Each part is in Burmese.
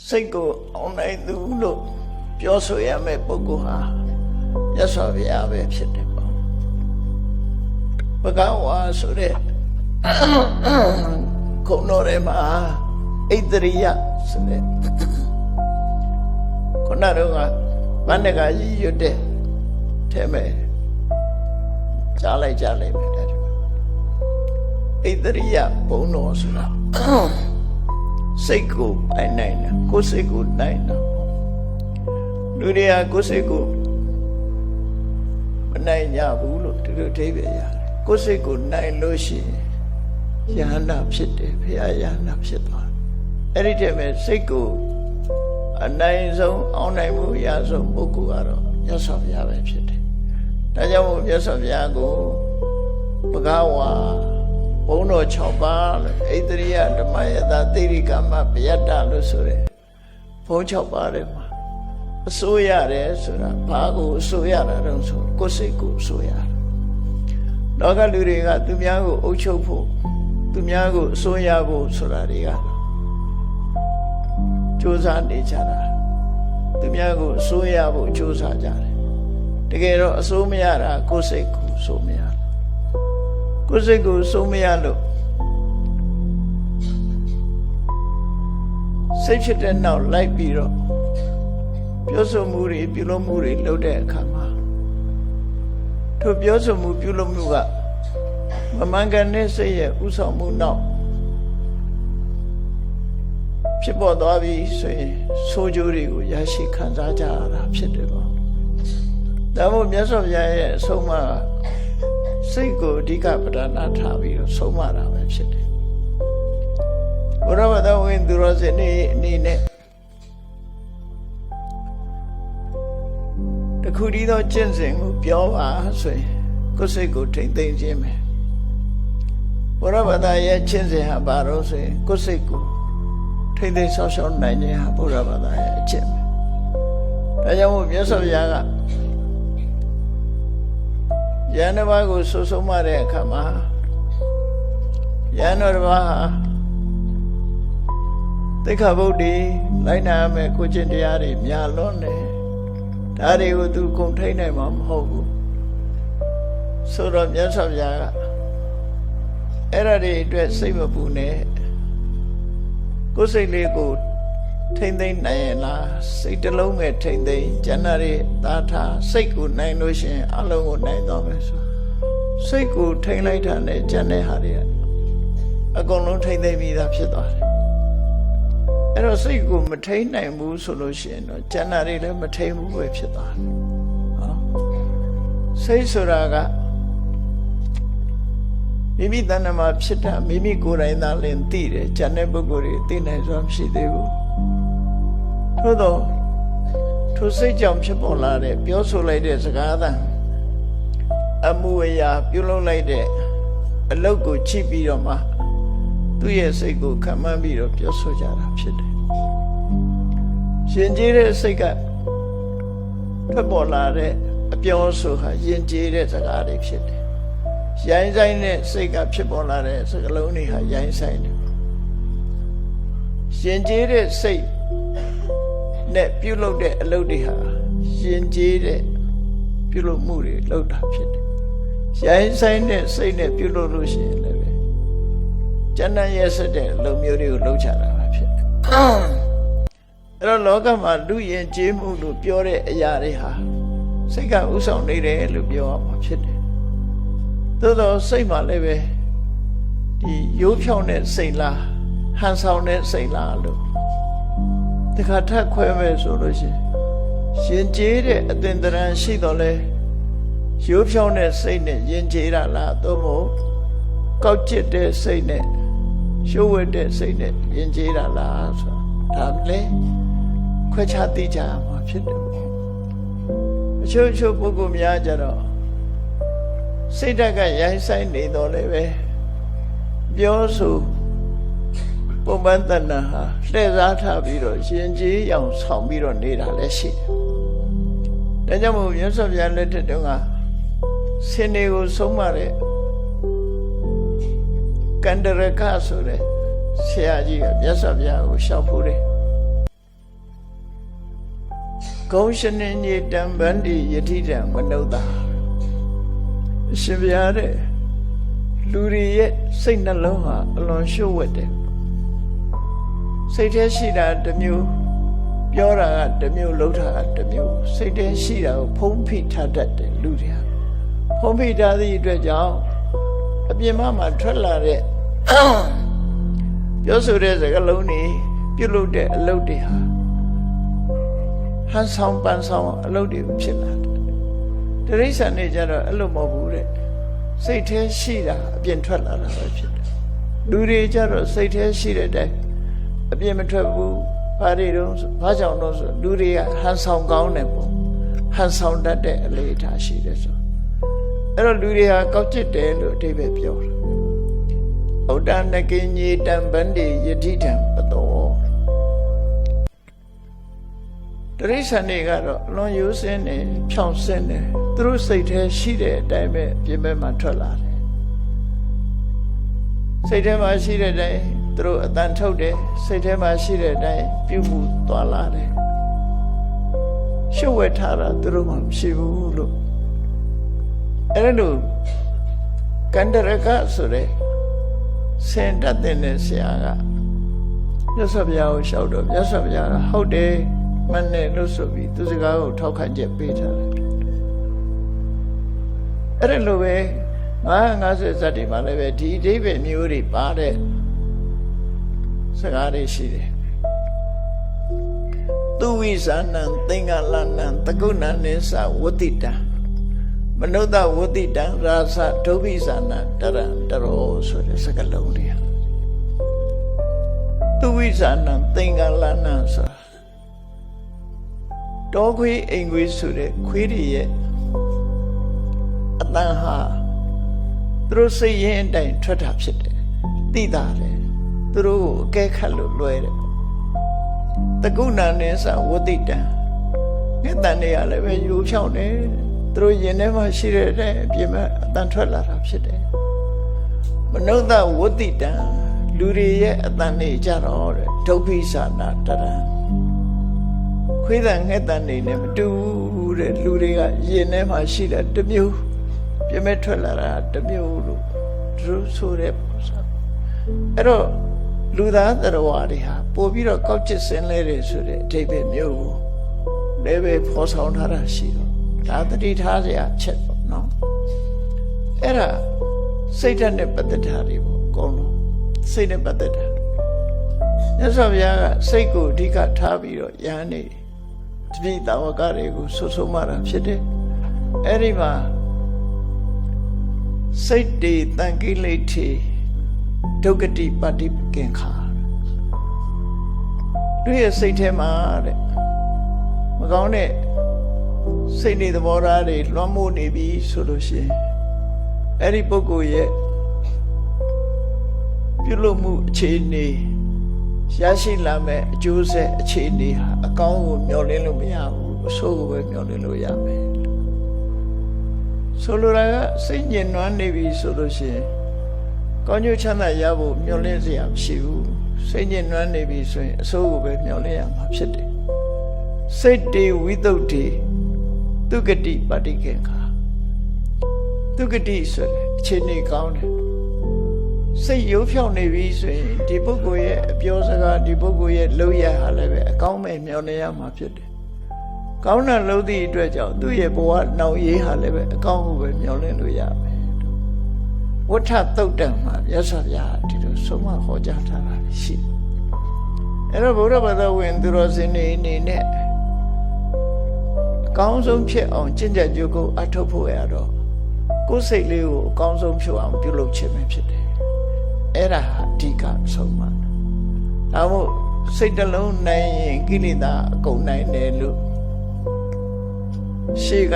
စိတ်ကိုအောင်နိုင်သူလို့ပြောဆိုရမယ့်ပုဂ္ဂိုလ်ဟာမြတ်စွာဘုရားပဲဖြစ်တယ်ပေါ့ဘဂဝါဆိုတဲ့ခုံတော်ထဲမှာဣတရိယဆိုတဲ့ခုနတော့ကဗန္ဒကကြီးရွတ်တဲ့ထဲမဲ့ကြားလိုက်မယ်တဲ့ဣတရိယဘုံတော်ဆိုတာစိတ်ကိုပိုင်နိုင်တာကိုယ်စိတ်ကိုနိုင်တာလူတွေကကိုယ်စိတ်ကိုမနိုင်ကြဘူးလို့ဒီလိုအဓိပ္ပာယ်ရတယ်ကိုယ်စိတ်ကိုနိုင်လို့ရှိရင်ယဟန္တာဖြစ်တယ်ဘုရားယဟန္တာဖြစ်သွားတယ်အဲ့ဒီတည်းမဲ့စိတ်ကိုအနိုင်ဆုံးအောင်နိုင်မှုအရဆုံးပုဂ္ဂိုလ်ကတော့မြတ်စွာဘုရားပဲဖြစ်တယ်ဒါကြောင့်မို့မြတ်စွာဘုရားကိုဘဂဝါဘုန်းတော်6ပါးလို့ဣတရိယဓမ္မယတသေရိကမပယတ္တလို့ဆိုတယ်ဘုန်း6ပါးထဲမှာအစိုးရတယ်ဆိုတာဘာကိုအစိုးရတာတော့ဆိုကိုယ်စိတ်ကိုအစိုးရတယ်လောကလူတွေကသူများကိုအုပ်ချုပ်ဖို့သူများကိုအစိုးရဖို့ဆိုတာတွေကကြိုးစားနေကြတာသူများကိုအစိုးရဖို့ကြိုးစားကြတယ်တကယ်တော့အစိုးမရတာကိုယ်စိတ်ကိုအစိုးမရကိုယ်စိတ်ကိုအစိုးမရလို့စိတ်ဖြစ်တဲ့နောက်လိုက်ပြီးတော့ပြောဆိုမှုတွေပြုလုပ်မှုတွေလုပ်တဲ့အခါမှာထိုပြောဆိုမှုပြုလုပ်မှုကမမှန်ကန်တဲ့စိတ်ရဲ့ဥဆောင်မှုနောက်ဖြစ်ပေါ်သွားပြီဆိုရင်ဆိုးကျိုးတွေကိုရရှိခံစားကြရတာဖြစ်တယ်ပေါ့ဒါမို့မြတ်စွာဘုရားရဲ့အဆုံးအမစိတ်ကိုအဓိကပဓာနာထားပြီးတော့ဆုံးမတာပဲဖြစ်တယ်ဘုရားဘာသာဝင်သူတော်စင်တွေအနေနဲ့တခုတည်းသောကျင့်စဉ်ကိုပြောပါဆိုရင်ကိုယ်စိတ်ကိုထိမ့်သိမ်းခြင်းပဲဘုရားဘာသာရဲ့ကျင့်စဉ်ဟာဘာလို့ဆိုရင်ကိုယ်စိတ်ကိုထိမ့်သိမ်းဆောက်ရှောက်နိုင်ခြင်းဟာဘုရားဘာသာရဲ့အကျင့်ပဲဒါကြောင့်မို့မြတ်စွာဘုရားကယန္တဘာကိုဆိုဆုံးမတဲ့အခါမှာယန္တဘာဟာသိက္ခာပုဒ်တွေလိုက်နာရမယ်ကိုကျင့်တရားတွေများလွန်းတယ်ဒါတွေကိုသူကုန်ထိန်နိုင်မှာမဟုတ်ဘူးဆိုတော့မြတ်စွာဘုရားကအဲ့ဒါတွေအတွက်စိတ်မပူနဲ့ကိုယ်စိတ်လေးကိုထိမ့်သိမ့်နိုင်ရင်လားစိတ်တစ်လုံးပဲထိမ့်သိမ့်ကျန်တဲ့သာထားစိတ်ကိုနိုင်လို့ရှိရင်အလုံးကိုနိုင်တော့မယ်ဆိုစိတ်ကိုထိမ့်လိုက်တာနဲ့ကျန်တဲ့ဟာတွေအကုန်လုံးထိမ့်သိမ့်ပြီးသားဖြစ်သွားတယ်အဲ့တော့စိတ်ကိုမထိမ့်နိုင်ဘူးဆိုလို့ရှိရင်တော့ကျန်တာတွေလည်းမထိမ့်ဘူးပဲဖြစ်သွားတယ်နော်စိတ်ဆိုတာကမိမိတဏ္ဍာမှာဖြစ်တာမိမိကိုယ်တိုင်သာလင်သိတယ်ကျန်တဲ့ပုဂ္ဂိုလ်တွေသိနိုင်စွာမရှိသေးဘူးထို့သောထိုစိတ်ကြောင့်ဖြစ်ပေါ်လာတဲ့ပြောဆိုလိုက်တဲ့စကားသံအမှုအရာပြုလုပ်လိုက်တဲ့အလုပ်ကိုချိပြီးတော့မှသူ့ရဲ့စိတ်ကိုခံမှန်းပြီးတော့ပြောဆိုကြတာဖြစ်တယ်ရှင်ကျေးတဲ့စိတ်ကထွက်ပေါ်လာတဲ့အပြောဆိုဟာယဉ်ကျေးတဲ့စကားတွေဖြစ်တယ်ရိုင်းဆိုင်တဲ့စိတ်ကဖြစ်ပေါ်လာတဲ့စကားလုံးတွေဟာရိုင်းဆိုင်တယ်ရှင်ကျေးတဲ့စိတ်နဲ့ပြုလုပ်တဲ့အလုပ်တွေဟာရှင်ကျေးတဲ့ပြုလုပ်မှုတွေလုပ်တာဖြစ်တယ်ရိုင်းဆိုင်တဲ့စိတ်နဲ့ပြုလုပ်လို့ရှိရင်လည်းကျန်တဲ့ရဲ့ဆက်တဲ့အလုပ်မျိုးတွေကိုလုပ်ချတာပဲဖြစ်တယ်အဲ့တော့လောကမှာလူယဉ်ကျေးမှုလို့ပြောတဲ့အရာတွေဟာစိတ်ကဥဆောင်နေတယ်လို့ပြောရမှာဖြစ်တယ်သို့တော့စိတ်မှလည်းပဲဒီရိုးဖြောင်းတဲ့စိတ်လားဟန်ဆောင်တဲ့စိတ်လားလို့တခါထပ်ခွဲမဲ့ဆိုလို့ရှိရင်ရှင်ကျေးတဲ့အသင်္တရံရှိတော့လဲရိုးဖြောင်းတဲ့စိတ်နဲ့ယဉ်ကျေးတာလားသို့မဟုတ်ကောက်ကျစ်တဲ့စိတ်နဲ့ရှိုးဝဲတဲ့စိတ်နဲ့ယဉ်ကျေးတာလားဆိုတာဒါလည်းခွဲခြားသိကြရမှာဖြစ်တယ်ပေါ့အချို့ပုဂ္ဂိုလ်များကြတော့စိတ်ဓာတ်ကရိုင်းဆိုင်နေတော့လည်းပဲပြောဆိုပုံပန်းတဏ္ဍာဟာလှည့်စားထားပြီးတော့ရှင်ကြီးအောင်ဆောင်ပြီးတော့နေတာလည်းရှိတယ်ဒါကြောင့်မို့မြတ်စွာဘုရားလက်ထက်တုန်းကဆင်းတွေကိုဆုံးမတဲ့ကန္တရကဆိုတဲ့ဆရာကြီးကမြတ်စွာဘုရားကိုလျှောက်ဖို့တယ် ကုံရှင်နေညတံဗန္တိယတိတံမနုဿာအရှင်ဘုရားတဲ့လူတွေရဲ့စိတ်နှလုံးဟာအလွန်ရှုပ်ဝက်တယ်စိတ်ထဲရှိတာတစ်မျိုးပြောတာကတစ်မျိုးလုပ်တာကတစ်မျိုးစိတ်ထဲရှိတာကိုဖုံးဖိထားတတ်တယ်လူတွေဟာဖုံးဖိထားသည့်အတွက်ကြောင့်အပြင်မှာထွက်လာတဲ့ပြောဆိုတဲ့စကားလုံးတွေပြုလုပ်တဲ့အလုပ်တွေဟာဟန်ဆောင်ပန်းဆောင်အလုပ်တွေဖြစ်လာတယ်တိရစ္ဆာန်တွေကြတော့အဲ့လိုမဟုတ်ဘူးတဲ့စိတ်ထဲရှိတာအပြင်ထွက်လာတာပဲဖြစ်တယ်လူတွေကြတော့စိတ်ထဲရှိတဲ့အတိုင်းအပြင်မထွက်ဘူးဘာတွေတော့ဘာကြောင့်တော့ဆိုလူတွေကဟန်ဆောင်ကောင်းတယ်ပေါ့ဟန်ဆောင်တတ်တဲ့အလေအထားရှိတယ်ဆိုအဲ့တော့လူတွေဟာကောက်ကျစ်တယ်လို့အဓိပ္ပာယ်ပြောတယ်ဩတနကိညေတံဗန္တိယတိတံပတောတရိစ္ဆာန်တွေကတော့အလွန်ရိုးစင်းတယ်ဖြောင့်စင်းတယ်သူတို့စိတ်ထဲရှိတဲ့အတိုင်းပဲပြင်ပမှာထွက်လာတယ်စိတ်ထဲမှာရှိတဲ့အတိုင်းသူတို့အတန်ထုတ်တယ်စိတ်ထဲမှာရှိတဲ့အတိုင်းပြုမှုသွားလာတယ်ရှုပ်ဝဲထားတာသူတို့မှမရှိဘူးလို့အဲ့လိုကန္တရကဆိုတဲ့စင်တတ်တဲ့ဆရာကမြတ်စွာဘုရားကိုလျှောက်တော့မြတ်စွာဘုရားကဟုတ်တယ်မှန်တယ်လို့ဆိုပြီးသူစကားကိုထောက်ခံချက်ပေးထားတယ်အဲ့လိုပဲ950ဇတ်တွေမှာလည်းပဲဒီအဓိပ္ပာယ်မျိုးတွေပါတဲ့စကားတွေရှိတယ်သူဝိဇာနံသင်္ကလနံတကုဏံနိသဝတ္တိတံမနုဿဝတ္တိတံရာသဒုဗ္ဗိဇာနံတရံတရောဆိုတဲ့စကားလုံးတွေသူဝိဇာနံသင်္ကလနံဆိုတောခွေးအိမ်ခွေးဆိုတဲ့ခွေးတွေရဲ့အတန်ဟာသူတို့စိတ်ရင်းအတိုင်းထွက်တာဖြစ်တယ်သိတာတယ်သူတို့ကိုအကဲခတ်လို့လွယ်တယ်တကုဏနိသဝတ္တိတံငှက်တန်တွေကလည်းပဲယူဖြောင်းတယ်သူတို့ရင်ထဲမှာရှိတဲ့အပြင်မှာအတန်ထွက်လာတာဖြစ်တယ်မနုဿဝတ္တိတံလူတွေရဲ့အတန်တွေကြတော့တဲ့ဒုဗ္ဗိဇာနာတရံခွေးတန်ငှက်တန်တွေနဲ့မတူဘူးတဲ့လူတွေကရင်ထဲမှာရှိတဲ့တစ်မျိုးပြင်မဲ့ထွက်လာတာတစ်မျိုးလို့သူဆိုတဲ့ပုံစံအဲ့တော့လူသားတော်ဝါတွေဟာပို့ပြီးတော့ကောက်ကျစ်စင်လဲတယ်ဆိုတဲ့အဓိပ္ပာယ်မျိုးကိုလည်းပဲဖော်ဆောင်ထားတာရှိတော့ဒါတတိထားစရာချက်ပေါ့နော်အဲ့ဒါစိတ်ဓာတ်နဲ့ပတ်သက်တာတွေပေါ့အကုန်လုံးစိတ်နဲ့ပတ်သက်တာမြတ်စွာဘုရားကစိတ်ကိုအဓိကထားပြီးတော့ယဟန်နေတတိတာဝကတွေကိုဆွဆုံးမတာဖြစ်တယ်အဲ့ဒီမှာစိတ်တေတန်ကိလေထေဒုက္ကတိပฏิကင်္ခာတို့ရဲ့စိတ်ထဲမှာတဲ့မကောင်းတဲ့စိတ်တွေသဘောထားတွေလွှမ်းမိုးနေပြီဆိုလို့ရှိရင်အဲ့ဒီပုဂ္ဂိုလ်ရဲ့ပြုလုပ်မှုအခြေအနေရရှိလာမဲ့အကျိုးဆက်အခြေအနေဟာအကောင်းကိုမျှော်လင့်လို့မရဘူးအဆိုးကိုပဲမျှော်လင့်လို့ရမယ်ဆိုလိုတာကစိတ်ညစ်နွမ်းနေပြီဆိုလို့ရှိရင်ကောင်းကျိုးချမ်းသာရဖို့မျှော်လင့်စရာမရှိဘူးစိတ်ညစ်နွမ်းနေပြီဆိုရင်အဆိုးကိုပဲမျှော်လင့်ရမှာဖြစ်တယ်စိတ်တေဝိသုဒ္ဓေသူကတိပฏิကင်္ခာသူကတိဆိုတဲ့အခြေအနေကောင်းတယ်စိတ်ရိုးဖြောင်းနေပြီဆိုရင်ဒီပုဂ္ဂိုလ်ရဲ့အပြောစကားဒီပုဂ္ဂိုလ်ရဲ့လုပ်ရဟာလည်းပဲအကောင်းမဲ့မျှော်လင့်ရမှာဖြစ်တယ်ကောင်းတဲ့လုပ်သည့်အတွက်ကြောင့်သူ့ရဲ့ဘဝနောက်ရေးဟာလည်းပဲအကောင်းကိုပဲမျှော်လင့်လို့ရမယ်ဝဋ္ဌသုတ်တံမှာမြတ်စွာဘုရားဒီလိုဆုံးမဟောကြားထားတာရှိတယ်အဲ့တော့ဘုရားဘာသာဝင်သူတော်စင်တွေအနေနဲ့အကောင်းဆုံးဖြစ်အောင်ကျင့်ကြံကြိုးကိုအထောက်ဖို့ရတော့ကိုယ်စိတ်လေးကိုအကောင်းဆုံးဖြစ်အောင်ပြုလုပ်ခြင်းပဲဖြစ်တယ်အဲ့ဒါအဓိကဆုံးမဒါမို့စိတ်တစ်လုံးနိုင်ရင်ကိလေသာအကုန်နိုင်တယ်လို့ရှေ့က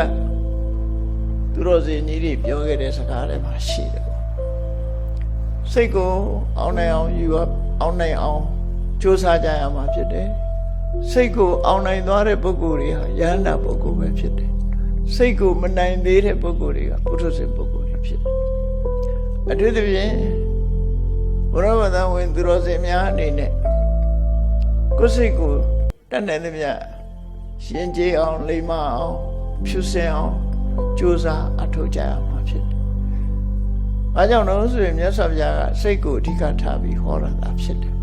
သူတော်စင်ကြီးတွေပြောခဲ့တဲ့စကားတွေမှာရှိတယ်စိတ်ကိုအောင်နိုင်အောင်ယူအောင်နိုင်အောင်ကြိုးစားကြရမှာဖြစ်တယ်စိတ်ကိုအောင်နိုင်သွားတဲ့ပုဂ္ဂိုလ်တွေဟာယန္တာပုဂ္ဂိုလ်ပဲဖြစ်တယ်စိတ်ကိုမနိုင်သေးတဲ့ပုဂ္ဂိုလ်တွေကပုထုဇဉ်ပုဂ္ဂိုလ်တွေဖြစ်တယ်အထူးသဖြင့်ဘုရားဘာသာဝင်သူတော်စင်များအနေနဲ့ကိုယ်စိတ်ကိုတတ်နိုင်သမျှ ရှင်ကျေးအောင်လိမ္မာအောင်ဖြူစင်အောင်ကြိုးစားအထောက်ကြရမှာဖြစ်တယ်။ဘာကြောင့်လဲဆိုရင်မြတ်စွာဘုရားကစိတ်ကိုအဓိကထားပြီးဟောရတာဖြစ်တယ်။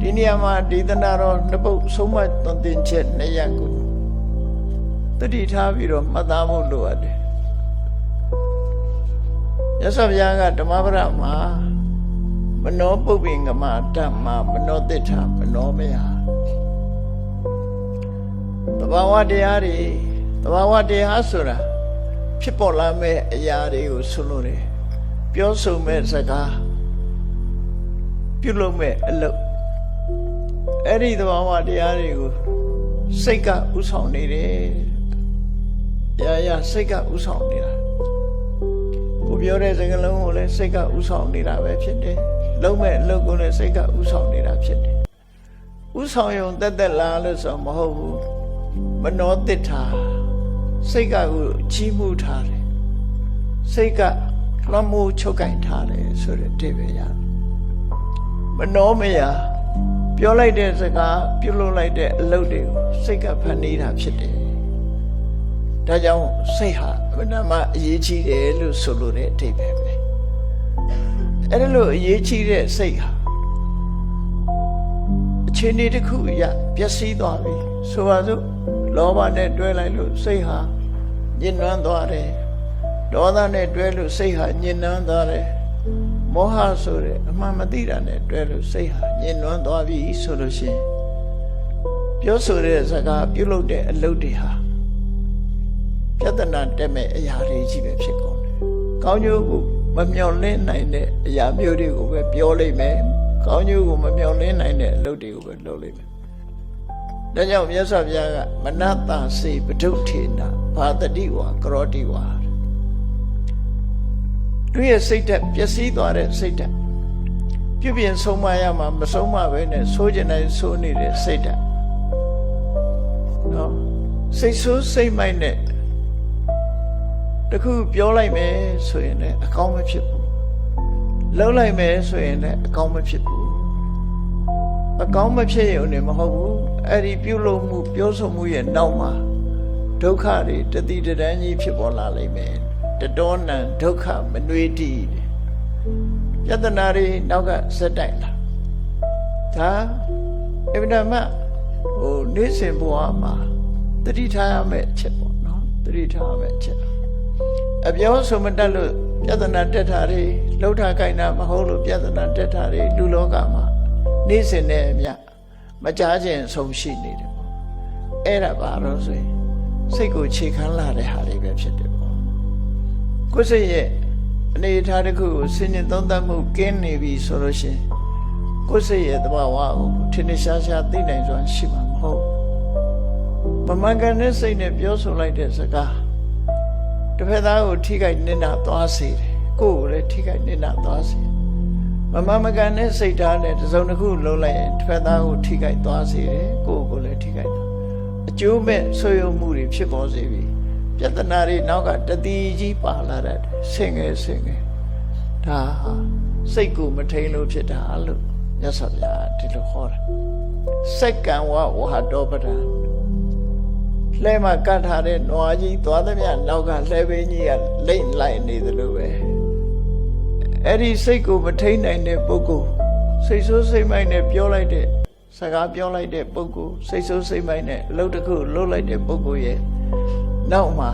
ဒီနေရာမှာဒေသနာတော်နှစ်ပုဒ်ဆုံးမသွန်သင်ချက်2ရပ်ကိုတတိထားပြီးတော့မှတ်သားဖို့လိုအပ်တယ်။မြတ်စွာဘုရားကဓမ္မပဒမှာမနောပုပ္ပိငမဓမ္မမနောတိဋ္ဌမနောမယသဘာဝတရားတွေသဘာဝတရားဆိုတာဖြစ်ပေါ်လာမဲ့အရာတွေကိုဆိုလို့တယ်ပြောဆိုမဲ့စကားပြုလုပ်မဲ့အလုပ်အဲ့ဒီသဘာဝတရားတွေကိုစိတ်ကဥဆောင်နေတယ်ရာစိတ်ကဥဆောင်နေတာကိုပြောတဲ့စကားလုံးကိုလည်းစိတ်ကဥဆောင်နေတာပဲဖြစ်တယ်လုံးမဲ့အလုပ်ကိုလည်းစိတ်ကဥဆောင်နေတာဖြစ်တယ်ဥဆောင်ရုံတက်လားလို့ဆိုမဟုတ်ဘူးမနောတိဋ္ဌာစိတ်ကကိုကြီးမှုထားတယ်စိတ်ကလွှမ်းမိုးချုပ်ကင်ထားတယ်ဆိုတဲ့အဓိပ္ပာယ်ရတယ်မနောမယပြောလိုက်တဲ့စကားပြုလုပ်လိုက်တဲ့အလုပ်တွေကိုစိတ်ကဖန်တီးတာဖြစ်တယ်ဒါကြောင့်စိတ်ဟာအမှန်တမ်းအရေးကြီးတယ်လို့ဆိုလိုတဲ့အဓိပ္ပာယ်ပဲအဲ့ဒါလို့အရေးကြီးတဲ့စိတ်ဟာအခြေအနေတစ်ခုအရပျက်စီးသွားပြီဆိုပါစို့လောဘနဲ့တွဲလိုက်လို့စိတ်ဟာညှဉ်းနှွမ်းသွားတယ်ဒေါသနဲ့တွဲလို့စိတ်ဟာညှဉ်းနှွမ်းသွားတယ်မောဟဆိုတဲ့အမှန်မသိတာနဲ့တွဲလို့စိတ်ဟာညှဉ်းနှွမ်းသွားပြီဆိုလို့ရှိရင်ပြောဆိုတဲ့စကားပြုလုပ်တဲ့အလုပ်တွေဟာပြဿနာတက်မဲ့အရာတွေကြီးပဲဖြစ်ကုန်တယ်ကောင်းကျိုးကိုမမျှော်လင့်နိုင်တဲ့အရာမျိုးတွေကိုပဲပြောလိုက်မယ်ကောင်းကျိုးကိုမမျှော်လင့်နိုင်တဲ့အလုပ်တွေကိုပဲလုပ်လိုက်မယ်ဒါကြောင့်မြတ်စွာဘုရားကမနတစေပဒုဋ္ဌေနဘာတတိဝါကရောတိဝါသူရဲ့စိတ်ဓာတ်ပျက်စီးသွားတဲ့စိတ်ဓာတ်ပြုပြင်ဆုံးမရမှာမဆုံးမပဲနဲ့ဆိုးကျင်တိုင်းဆိုးနေတဲ့စိတ်ဓာတ်နော်စိတ်ဆိုးစိတ်မိုက်နဲ့တခုပြောလိုက်မယ်ဆိုရင်လည်းအကောင်းမဖြစ်ဘူးလှုပ်လိုက်မယ်ဆိုရင်လည်းအကောင်းမဖြစ်ဘူးအကောင်းမဖြစ်ရုံနဲ့မဟုတ်ဘူးအဲ့ဒီပြုလုပ်မှုပြောဆိုမှုရဲ့နောက်မှာဒုက္ခတွေတတိတန်းကြီးဖြစ်ပေါ်လာလိမ့်မယ်တတောနံဒုက္ခမနွေးတိပြဿနာတွေနောက်ကစက်တိုက်လာဒါအဗ္ဗဒမနေ့စဉ်ဘဝမှာတတိထားရမယ့်အချက်ပေါ့နော်တတိထားရမယ့်အချက်အပြောဆိုမတတ်လို့ပြဿနာတက်တာတွေလှုပ်ထားကြိုင်တာမဟုတ်လို့ပြဿနာတက်တာတွေလူလောကမှာနေ့စဉ်နဲ့အမျှမကြားခြင်းဆုံးရှိနေတယ်ပေါ့အဲ့ဒါပါတော့ဆိုရင်စိတ်ကိုခြေခံလာတဲ့ဟာတွေပဲဖြစ်တယ်ပေါ့ကိုယ်စိတ်ရဲ့အနေအထားတစ်ခုကိုစဉ်းကျင်သုံးသပ်မှုကင်းနေပြီဆိုလို့ရှိရင်ကိုယ်စိတ်ရဲ့သဘာဝကိုထင်ထင်ရှားရှားသိနိုင်စွာရှိမှာမဟုတ်မမှန်ကန်တဲ့စိတ်နဲ့ပြောဆိုလိုက်တဲ့စကားတစ်ဖက်သားကိုထိခိုက်နစ်နာသွားစေတယ်ကိုယ်ကိုလည်းထိခိုက်နစ်နာသွားစေမမှန်မကန်တဲ့စိတ်ဓာတ်နဲ့တစ်စုံတစ်ခုလုံးလိုက်ရင်တစ်ဖက်သားကိုထိခိုက်သွားစေတယ်ကိုယ်ကိုလည်းထိခိုက်တာအကျိုးမဲ့ဆွေးယုံမှုတွေဖြစ်ပေါ်စေပြီပြဿနာတွေနောက်ကတတိကြီးပါလာတဲ့ဆင်ငယ်ဒါဟာစိတ်ကိုမထိန်လို့ဖြစ်တာလို့မြတ်စွာဘုရားဒီလိုဟောတာစက္ကံဝဝဟတောပဒံလှဲမှာကတ်ထားတဲ့နွားကြီးသွားသမျှနောက်ကလှဲပင်းကြီးကလိမ့်လိုက်နေသလိုပဲအဲ့ဒီစိတ်ကိုမထိန်နိုင်တဲ့ပုဂ္ဂိုလ်စိတ်ဆိုးစိတ်မိုက်နဲ့ပြောလိုက်တဲ့စကားပြောလိုက်တဲ့ပုဂ္ဂိုလ်စိတ်ဆိုးစိတ်မိုက်နဲ့အလုပ်တစ်ခုလုပ်လိုက်တဲ့ပုဂ္ဂိုလ်ရဲ့နောက်မှာ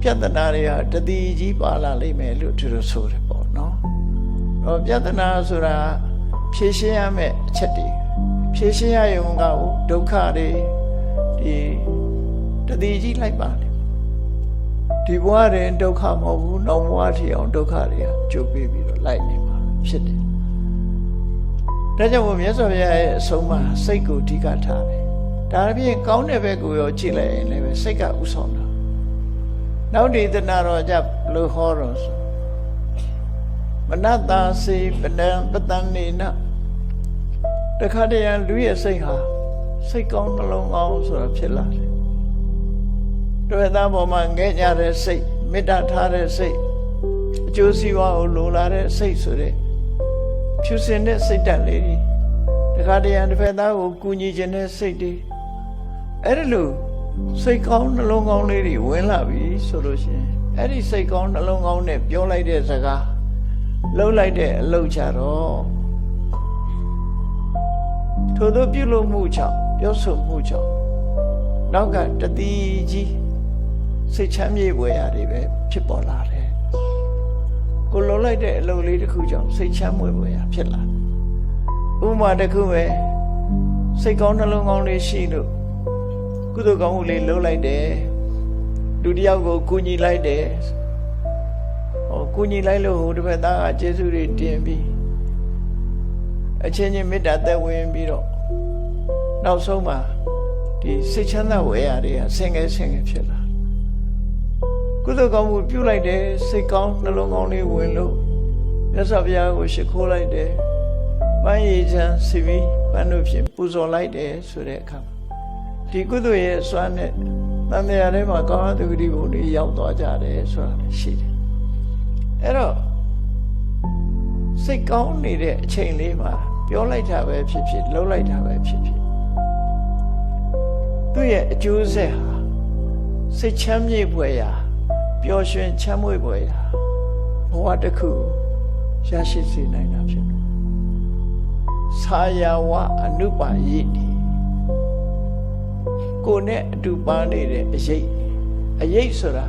ပြဿနာတွေဟာတတိကြီးပါလာလိမ့်မယ်လို့သူတို့ဆိုတယ်ပေါ့နော်။တော့ပြဿနာဆိုတာဖြေရှင်းရမယ့်အချက်တွေဖြေရှင်းရရုံကဒုက္ခတွေဒီတတိကြီးလိုက်ပါလေ။ဒီဘဝတွင်ဒုက္ခမဟုတ်ဘူးနောက်ဘဝထီအောင်ဒုက္ခတွေကကြိုးပေးပြီးတော့လိုက်နေမှာဖြစ်တယ်။ဒါကြောင့်မြတ်စွာဘုရားရဲ့အဆုံးအမစိတ်ကိုအဓိကထားတယ်။ဒါအပြင်ကောင်းတဲ့ဘက်ကိုရောကြည့်လိုက်ရင်လည်းစိတ်ကဥဆောင်တာနောက်ဒေသနာတော်ကြလို့ဟောတော်ဆိုမနတစေပတံပတံနေနတခါတည်းလူရဲ့စိတ်ဟာစိတ်ကောင်းနှလုံးကောင်းဆိုတာဖြစ်လာတယ်တွေ့သားပေါ်မှာငဲ့ကြတဲ့စိတ်မေတ္တာထားတဲ့စိတ်အကျိုးစီးပွားကိုလိုလားတဲ့စိတ်ဆိုတဲ့ဖြူစင်တဲ့စိတ်ဓာတ်လေးတွေ တခါတရံတစ်ဖက်သားကိုကူညီခြင်းနဲ့စိတ်တွေအဲ့ဒါလို့စိတ်ကောင်းနှလုံးကောင်းလေးတွေဝင်လာပြီဆိုလို့ရှိရင်အဲ့ဒီစိတ်ကောင်းနှလုံးကောင်းနဲ့ပြောလိုက်တဲ့စကားလှုပ်လိုက်တဲ့အလုပ်ကြတော့ထို့သောပြုလုပ်မှုကြောင့်ပြောဆိုမှုကြောင့်နောက်ကတတိကြီးစိတ်ချမ်းမြေ့ဖွယ်ရာတွေပဲဖြစ်ပေါ်လာတယ်ကိုလှုပ်လိုက်တဲ့အလုပ်လေးတစ်ခုကြောင့်စိတ်ချမ်းမြေ့ဖွယ်ရာဖြစ်လာဥပမာတစ်ခုပဲစိတ်ကောင်းနှလုံးကောင်းလေးရှိလို့ကုသိုလ်ကောင်းမှုလေးလှုပ်လိုက်တယ်လူတစ်ယောက်ကိုကူညီလိုက်တယ်ကူညီလိုက်လို့ဟိုတစ်ဖက်သားကကျေးဇူးတွေတင်ပြီးအချင်းချင်းမေတ္တာသက်ဝင်ပြီးတော့နောက်ဆုံးမှာဒီစိတ်ချမ်းသာဝေရာတွေကဆင်ငယ်ဖြစ်လာကုသိုလ်ကောင်းမှုပြုလိုက်တယ်စိတ်ကောင်းနှလုံးကောင်းလေးဝင်လို့မြတ်စွာဘုရားကိုရှိခိုးလိုက်တယ်ပန်းရည်ချမ်းစီပြီးပန်းတို့ဖြင့်ပူဇော်လိုက်တယ်ဆိုတဲ့အခါဒီကုသိုလ်ရဲ့စွမ်းနဲ့တန်တရားထဲမှာကောင်းတဲ့ဂတိဘုံတွေရောက်သွားကြတယ်ဆိုတာရှိတယ်အဲ့တော့စိတ်ကောင်းနေတဲ့အချိန်လေးမှာပြောလိုက်တာပဲဖြစ်ဖြစ်လှုပ်လိုက်တာပဲဖြစ်ဖြစ်သူ့ရဲ့အကျိုးဆက်ဟာစိတ်ချမ်းမြေ့ဖွယ်ရာပျော်ရွှင်ချမ်းမြေ့ဖွယ်ရာဘဝတစ်ခုရရှိစေနိုင်တာဖြစ်တယ်။သာယာဝအနုပါယိတိကိုယ်နဲ့အတူပါနေတဲ့အရေးဆိုတာ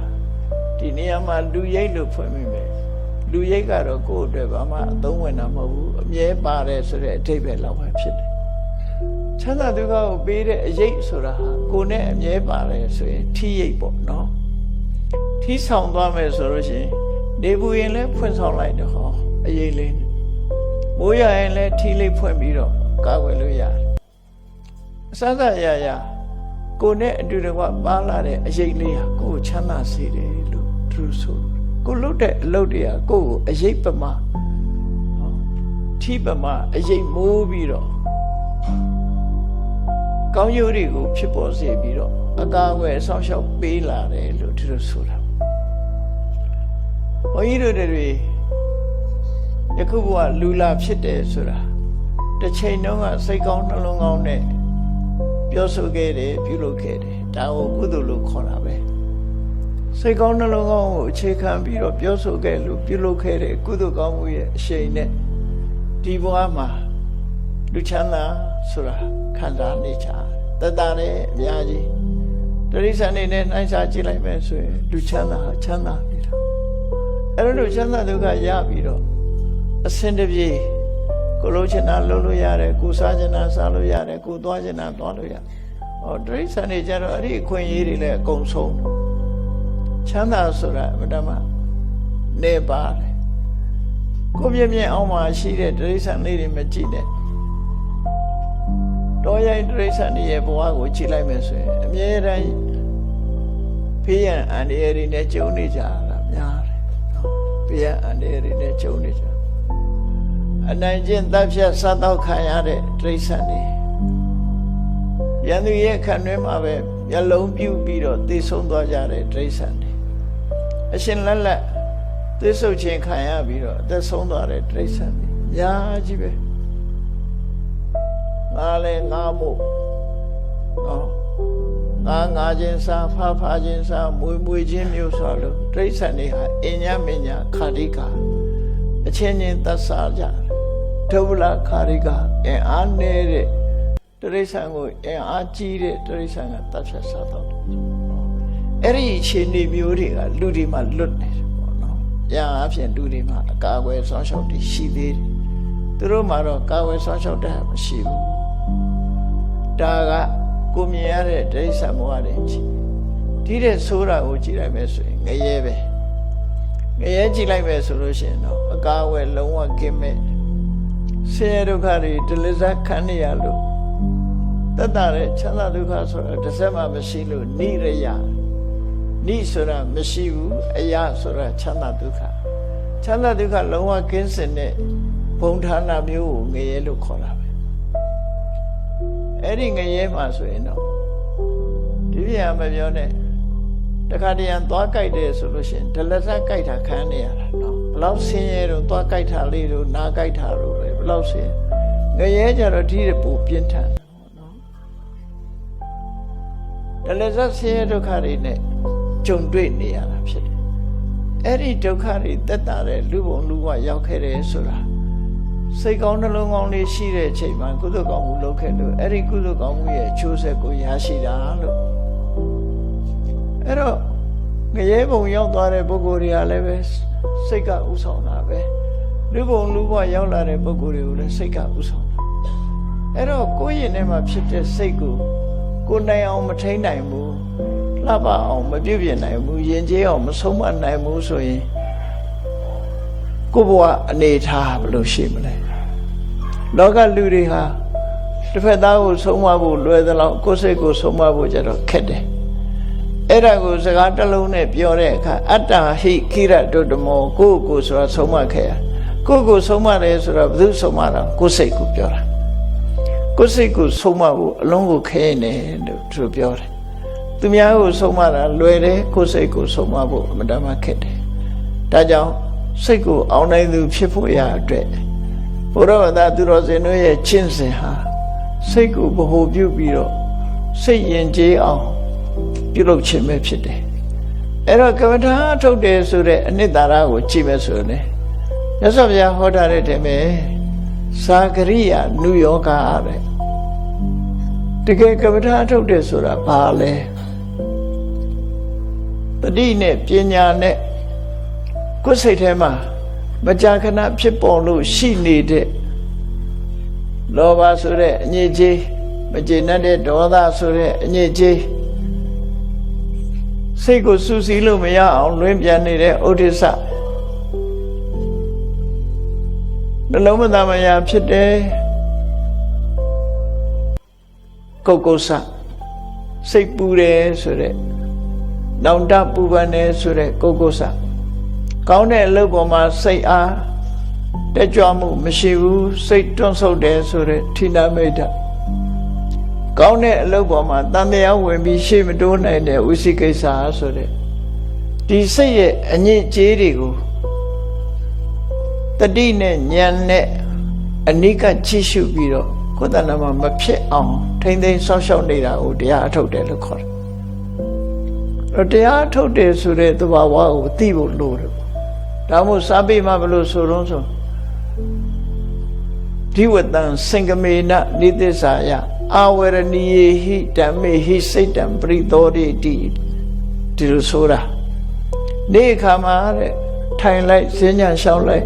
ဒီနေရာမှာလူရိပ်လို့ဖွင့်မိမယ်လူရိပ်ကတော့ကိုယ့်အတွက်ဘာမှအသုံးဝင်တာမဟုတ်ဘူးအမြဲပါတယ်ဆိုတဲ့အဓိပ္ပာယ်လောက်ပဲဖြစ်တယ်ချမ်းသာဒုက္ခကိုပေးတဲ့အရေးဆိုတာဟာကိုယ်နဲ့အမြဲပါတယ်ဆိုရင်ထီးရိပ်ပေါ့နော်ထီးဆောင်သွားမယ်ဆိုလို့ရှိရင်နေပူရင်လည်းဖွင့်ဆောင်လိုက်တော့ဟောအရေးလေးမိုးရရင်လည်းထီးလေးဖွင့်ပြီးတော့ကာကွယ်လို့ရတယ်အစစရရကိုယ်နဲ့အတူတကွပါလာတဲ့အရေးလေးဟာကိုယ်ချမ်းသာစေတယ်လို့သူဆိုကိုလုပ်တဲ့အလုပ်တွေကကိုယ့်ကိုအရေးပမာထီးပမာအရေးမိုးပြီးတော့ကောင်းကျိုးတွေကိုဖြစ်ပေါ်စေပြီးတော့အကာအကွယ်ဆောက်ရှောက်ပေးလာတယ်လို့သူတို့ဆိုတာဘုန်းကြီးတို့တွေယခုဘဝလူလာဖြစ်တယ်ဆိုတာတစ်ချိန်တုန်းကစိတ်ကောင်းနှလုံးကောင်းနဲ့ပြောဆိုခဲ့တယ်ပြုလုပ်ခဲ့တယ်ဒါကိုကုသိုလ်လို့ခေါ်တာပဲစိတ်ကောင်းနှလုံးကောင်းကိုအခြေခံပြီးတော့ပြောဆိုခဲ့လို့ပြုလုပ်ခဲ့တဲ့ကုသိုလ်ကောင်းမှုရဲ့အရှိန်နဲ့ဒီဘဝမှာလူချမ်းသာဆိုတာခံစားနေကြတတ်တာနဲ့အများကြီးတိရစ္ဆာန်တွေနဲ့နှိုင်းစားကြည့်လိုက်မယ်ဆိုရင်လူချမ်းသာချမ်းသာနေတာအဲ့လိုချမ်းသာဒုက္ခရပြီးတော့အစင်တပြေကိုလိုချင်တာလုပ်လို့ရတယ်ကိုစားချင်တာစားလို့ရတယ်ကိုသွားချင်တာသွားလို့ရတယ်တိရစ္ဆာန်တွေကျတော့အဲ့ဒီအခွင့်အရေးတွေလည်းအကုန်ဆုံးချမ်းသာဆိုတာအမှန်တမ်းနေပါတယ်ကိုပြည့်ပြည့်အောင်မှရှိတဲ့တိရစ္ဆာန်လေးတွေမကြည့်နဲ့တော်ရိုင်းတိရစ္ဆာန်တွေရဲ့ဘဝကိုကြည့်လိုက်မယ်ဆိုရင်အမြဲတမ်းဖေးရန်အန္တရာယ်တွေနဲ့ကြုံနေကြတာများတယ်နော်ဖေးရန်အန္တရာယ်တွေနဲ့ကြုံနေကြအနိုင်ကျင့်တပ်ဖြတ်စားတော့ခံရတဲ့တိရစ္ဆာန်တွေရန်သူရဲ့ခံတွင်းမှာပဲမျက်လုံးပြူပြီးတော့သိဆုံးသွားကြတဲ့တိရစ္ဆာန်တွေအရှင်လက်လက်သစ္ဆုတ်ခြင်းခံရပြီးတော့အသက်ဆုံးသွားတဲ့တိရစ္ဆာန်တွေအများကြီးပဲငါလည်းငါမို့နော်ငါချင်းစားဖာချင်းစားမွေချင်းမျိုးဆိုလို့တိရစ္ဆာန်တွေဟာအညမညာခါတိကအချင်းချင်းသတ်စားကြဒုဗလခါတိကအင်အားနေတဲ့တိရစ္ဆာန်ကိုအင်အားကြီးတဲ့တိရစ္ဆာန်ကတပ်ဖြတ်စားတော့အဲ့ဒီအခြေအနေမျိုးတွေကလူတွေမှာလွတ်နေတယ်ပေါ့နော်။ညာအဖြစ်လူတွေမှာအကာအကွယ်ဆောင်းရှောက်တွေရှိသေးတယ်။သူတို့မှာတော့ကာကွယ်ဆောင်းရှောက်တဲ့မရှိဘူး။ဒါကကိုမြင်ရတဲ့တိရစ္ဆာန်ဘဝတွေကြည့်။ဒီတဲ့ဆိုးတာကိုကြည့်လိုက်မယ်ဆိုရင်ငရဲပဲ။ငရဲကြည့်လိုက်မယ်ဆိုလို့ရှိရင်တော့အကာအကွယ်လုံးဝကင်းမဲ့ဆင်းရဲဒုက္ခတွေဒလစခံနေရလို့တတ်တာတဲ့ချမ်းသာဒုက္ခဆိုတာတစ်စက်မှမရှိလို့နိရယနိဆိုတာမရှိဘူးအရာဆိုတာချမ်းသာဒုက္ခချမ်းသာဒုက္ခလုံးဝကင်းစင်တဲ့ဘုံဌာနမျိုးကိုငရဲလို့ခေါ်တာပဲအဲ့ဒီငရဲမှာဆိုရင်တော့ဒီပြမပြောနဲ့တခါတရံသွားကြိုက်တယ်ဆိုလို့ရှိရင်ဒလစကြိုက်တာခံနေရတာနော်ဘလောက်ဆင်းရဲတော့သွားကြိုက်တာလေးတို့နားကြိုက်တာတို့ပဲဘလောက်ဆင်းင ငရဲကြတော့ဒီတဲ့ပူပြင်းထန်နော်တလည်းစဆင်းရဲဒုက္ခတွေနဲ့ကြုံတွေ့နေရတာဖြစ်တယ်အဲ့ဒီဒုက္ခတွေသက်သာတဲ့လူဘုံလူဘဝရောက်ခဲ့တယ်ဆိုတာစိတ်ကောင်းနှလုံးကောင်းလေးရှိတဲ့အချိန်မှာကုသိုလ်ကောင်းမှုလုပ်ခဲ့လို့အဲ့ဒီကုသိုလ်ကောင်းမှုရဲ့အကျိုးဆက်ကိုရရှိတာလို့အဲ့တော့ငရဲဘုံရောက်သွားတဲ့ပုဂ္ဂိုလ်တွေကလည်းပဲစိတ်ကဥဆောင်တာပဲလူဘုံလူဘဝရောက်လာတဲ့ပုဂ္ဂိုလ်တွေကိုလည်းစိတ်ကဥဆောင်တာအဲ့တော့ကိုယ့်ရင်ထဲမှာဖြစ်တဲ့စိတ်ကိုနိုင်အောင်မထိန်းနိုင်ဘူးလှပအောင်မပြုပြင်နိုင်ဘူးယဉ်ကျေးအောင်မဆုံးမနိုင်ဘူးဆိုရင်ကိုယ့်ဘဝအနေထားဘယ်လိုရှိမလဲလောကလူတွေဟာတစ်ဖက်သားကိုဆုံးမဖို့လွယ်သလောက်ကိုယ်စိတ်ကိုဆုံးမဖို့ကြတော့ခက်တယ်အဲ့ဒါကိုစကားတစ်လုံးနဲ့ပြောတဲ့အခါအတ္တဟိခိရတုတ္တမောကိုယ့်ကိုဆိုတာဆုံးမခဲ့ရကိုယ့်ကိုဆုံးမတယ်ဆိုတော့ဘယ်သူဆုံးမတာကိုယ်စိတ်ကိုပြောတာကိုယ်စိတ်ကိုဆုံးမဖို့အလုံးကိုခဲနေလို့သူပြောတယ်သူများကိုဆုံးမတာလွယ်တယ်ကိုယ်စိတ်ကိုဆုံးမဖို့အမှန်တမ်းခက်တယ်ဒါကြောင့်စိတ်ကိုအောင်နိုင်သူဖြစ်ဖို့ရအတွက်ဘုရားဗဒသူတော်စင်တို့ရဲ့ကျင့်စဉ်ဟာစိတ်ကိုဗဟိုပြုပြီးတော့စိတ်ယဉ်ကျေးအောင်ပြုလုပ်ခြင်းပဲဖြစ်တယ်အဲ့တော့ကမ္မထာထုတ်တယ်ဆိုတဲ့အနှစ်သာရကိုကြည့်မယ်ဆိုရင်မြတ်စွာဘုရားဟောထားတဲ့တည်းပဲသာဂရိယနုယောဂတဲ့တကယ်ကမ္မထာထုတ်တယ်ဆိုတာဘာလဲတတိနဲ့ပညာနဲ့ကိုယ်စိတ်ထဲမှာမကြာခဏဖြစ်ပေါ်လို့ရှိနေတဲ့လောဘဆိုတဲ့အညစ်အကြေးမကျေနပ်တဲ့ဒေါသဆိုတဲ့အညစ်အကြေးစိတ်ကိုစူးစီးလို့မရအောင်လွင်ပြန်နေတဲ့ဥဒိစ္စနှလုံးမသားမယာဖြစ်တယ်ကုက္ကုဆစိတ်ပူတယ်ဆိုတဲ့နောင်တပူပန်တယ်ဆိုတဲ့ကုက္ကုဆကောင်းတဲ့အလုပ်ပေါ်မှာစိတ်အားတက်ကြွမှုမရှိဘူးစိတ်တွန့်ဆုတ်တယ်ဆိုတဲ့ဌိနမိတ်တကောင်းတဲ့အလုပ်ပေါ်မှာတန်တရားဝင်ပြီးရှေ့မတိုးနိုင်တဲ့ဝိသိကိစ္စဆိုတဲ့ဒီစိတ်ရဲ့အညစ်အကြေးတွေကိုတတိနဲ့ဉာဏ်နဲ့အနိကကြည့်ရှုပြီးတော့ကိုယ်တဏ္ဍာမှာမဖြစ်အောင်ထိမ့်သိမ်းဆောက်ရှောက်နေတာကိုတရားအထုတ်တယ်လို့ခေါ်တယ်။တရားအထုတ်တယ်ဆိုတဲ့သဘာဝကိုသိဖို့လိုတယ်။ဒါမှမဟုတ်စာပေမှာဘယ်လိုဆိုတော့ဆိုဒီဝတ္တံစင်္ကမေနနိသစ္စာယအာဝရဏီယေဟိဓမ္မေဟိစိတ်တံပရိသောတိတိဒီလိုဆိုတာဒီအခါမှာတဲ့ထိုင်လိုက်ဈဉ္ညာလျှောက်လိုက်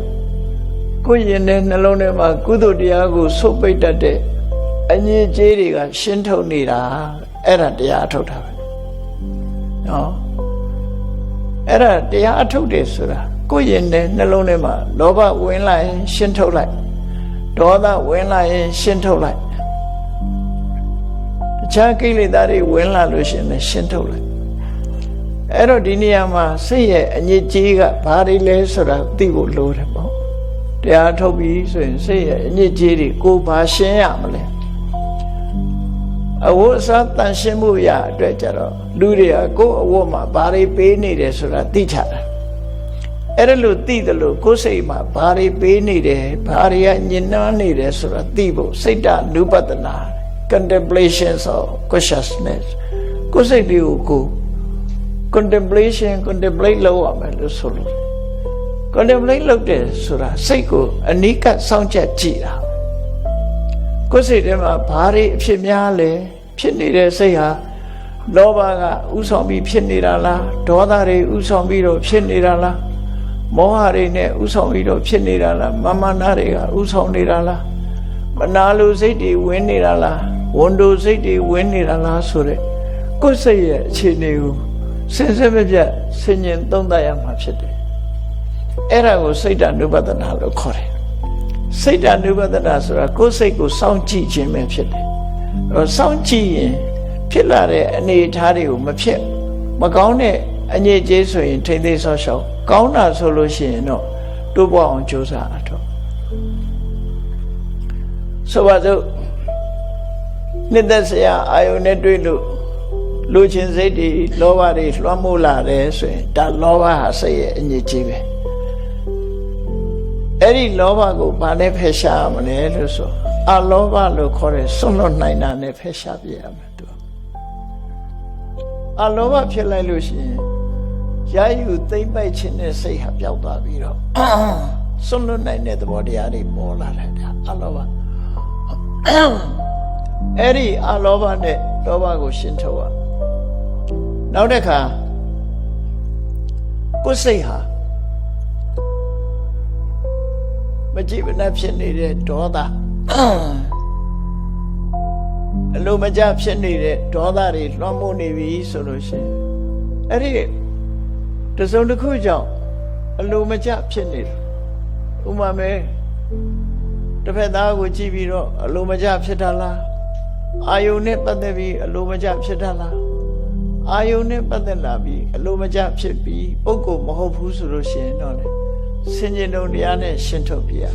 ကိုယ်ရင်တဲ့နှလုံးထဲမှာကုသိုလ်တရားကိုဆုပ်ပိတ်တတ်တဲ့အငြိအကျေးတွေကရှင်းထုတ်နေတာအဲ့ဒါတရားအထုတ်တာပဲနော်အဲ့ဒါတရားအထုတ်တယ်ဆိုတာကိုယ်ရင်တဲ့နှလုံးထဲမှာလောဘဝင်လာရင်ရှင်းထုတ်လိုက်ဒေါသဝင်လာရင်ရှင်းထုတ်လိုက်တခြားကိလေသာတွေဝင်လာလို့ရှိရင်လည်းရှင်းထုတ်လိုက်အဲ့တော့ဒီနေရာမှာစိတ်ရဲ့အညစ်အကြေးကဘာတွေလဲဆိုတာသိဖို့လိုတယ်ပေါ့တရားထုတ်ပြီးဆိုရင်စိတ်ရဲ့အညစ်အကြေးတွေကိုဘာရှင်းရမလဲအဝတ်အစားတန်ရှင်းမှုရအတွက်ကြတော့လူတွေကကိုယ်အဝတ်မှာဘာတွေပေးနေတယ်ဆိုတာသိချတာအဲ့ဒါလို့သိတယ်လို့ကိုယ်စိတ်မှာဘာတွေပေးနေတယ်ဘာတွေကညှဉ်းနှွမ်းနေတယ်ဆိုတာသိဖို့စိတ်တနုပဒနာ contemplations of consciousness ကိုယ်စိတ်တွေကိုကို contemplate လုပ်ရမယ်လို့ဆိုလို့ contemplate လုပ်တယ်ဆိုတာစိတ်ကိုအနိကစောင့်ကြည့်ကြည့်တာကိုယ်စိတ်ထဲမှာဘာတွေအဖြစ်များလဲဖြစ်နေတဲ့စိတ်ဟာလောဘကဥဆောင်ပြီးဖြစ်နေတာလားဒေါသတွေဥဆောင်ပြီးတော့ဖြစ်နေတာလားမောဟတွေနဲ့ဥဆောင်ပြီးတော့ဖြစ်နေတာလားမာနတွေကဥဆောင်နေတာလားမနာလိုစိတ်တွေဝင်နေတာလားဝန်တိုစိတ်တွေဝင်နေတာလားဆိုတဲ့ကိုယ်စိတ်ရဲ့အခြေအနေကိုစဉ်ဆက်မပြတ်ဆင်ញင်သုံးသပ်ရမှာဖြစ်တယ်အဲ့ဒါကိုစိတ်တ ानु ပဒနာလို့ခေါ်တယ်စိတ်တ ानु ပဒနာဆိုတာကိုယ်စိတ်ကိုစောင့်ကြည့်ခြင်းပဲဖြစ်တယ်စောင့်ကြည့်ရင်ဖြစ်လာတဲ့အနေအထားတွေကိုမဖြစ်မကောင်းတဲ့အညစ်အကြေးဆိုရင်ထိမ့်သိမ်းဆောက်ရှောက်ကောင်းတာဆိုလို့ရှိရင်တော့တိုးပွားအောင်ကြိုးစားအထောက်ဆိုပါစို့နှစ်သက်စရာအာယုန်နဲ့တွေ့လို့လူချင်းစိတ်တွေလောဘတွေလွှမ်းမိုးလာတယ်ဆိုရင်ဒါလောဘဟာစိတ်ရဲ့အညစ်အကြေးပဲအဲ့ဒီလောဘကိုဘာနဲ့ဖယ်ရှားရမလဲလို့ဆို အလောဘလို့ခေါ်တဲ့စွန့်လွတ်နိုင်တာနဲ့ဖယ်ရှားပြရမယ်သူအလောဘဖြစ်လိုက်လို့ရှိရင်ယာယူသိမ့်ပိုက်ခြင်းနဲ့စိတ်ဟာပျောက်သွားပြီးတော့စွန့်လွတ်နိုင်တဲ့သဘောတရားတွေပေါ်လာတယ်အလောဘအဲ့ဒီအလောဘနဲ့လောဘကိုရှင်းထုတ်ရနောက်တစ်ခါကိုယ်စိတ်ဟာမကြည့်မနှက်ဖြစ်နေတဲ့ဒေါသအလိုမကျဖြစ်နေတဲ့ဒေါသတွေလွှမ်းမိုးနေပြီဆိုလို့ရှိရင်အဲ့ဒီတစုံတစ်ခုကြောင့်အလိုမကျဖြစ်နေတယ်ဥမာမဲတစ်ဖက်သားကိုကြည့်ပြီးတော့အလိုမကျဖြစ်တာလားအာယုန်နဲ့ပတ်သက်ပြီးအလိုမကျဖြစ်တာလားအာယုန်နဲ့ပတ်သက်လာပြီးအလိုမကျဖြစ်ပြီးပုဂ္ဂိုလ်မဟုတ်ဘူးဆိုလို့ရှိရင်တော့လေဆင်ခြင်တုံတရားနဲ့ရှင်းထုတ်ပြရ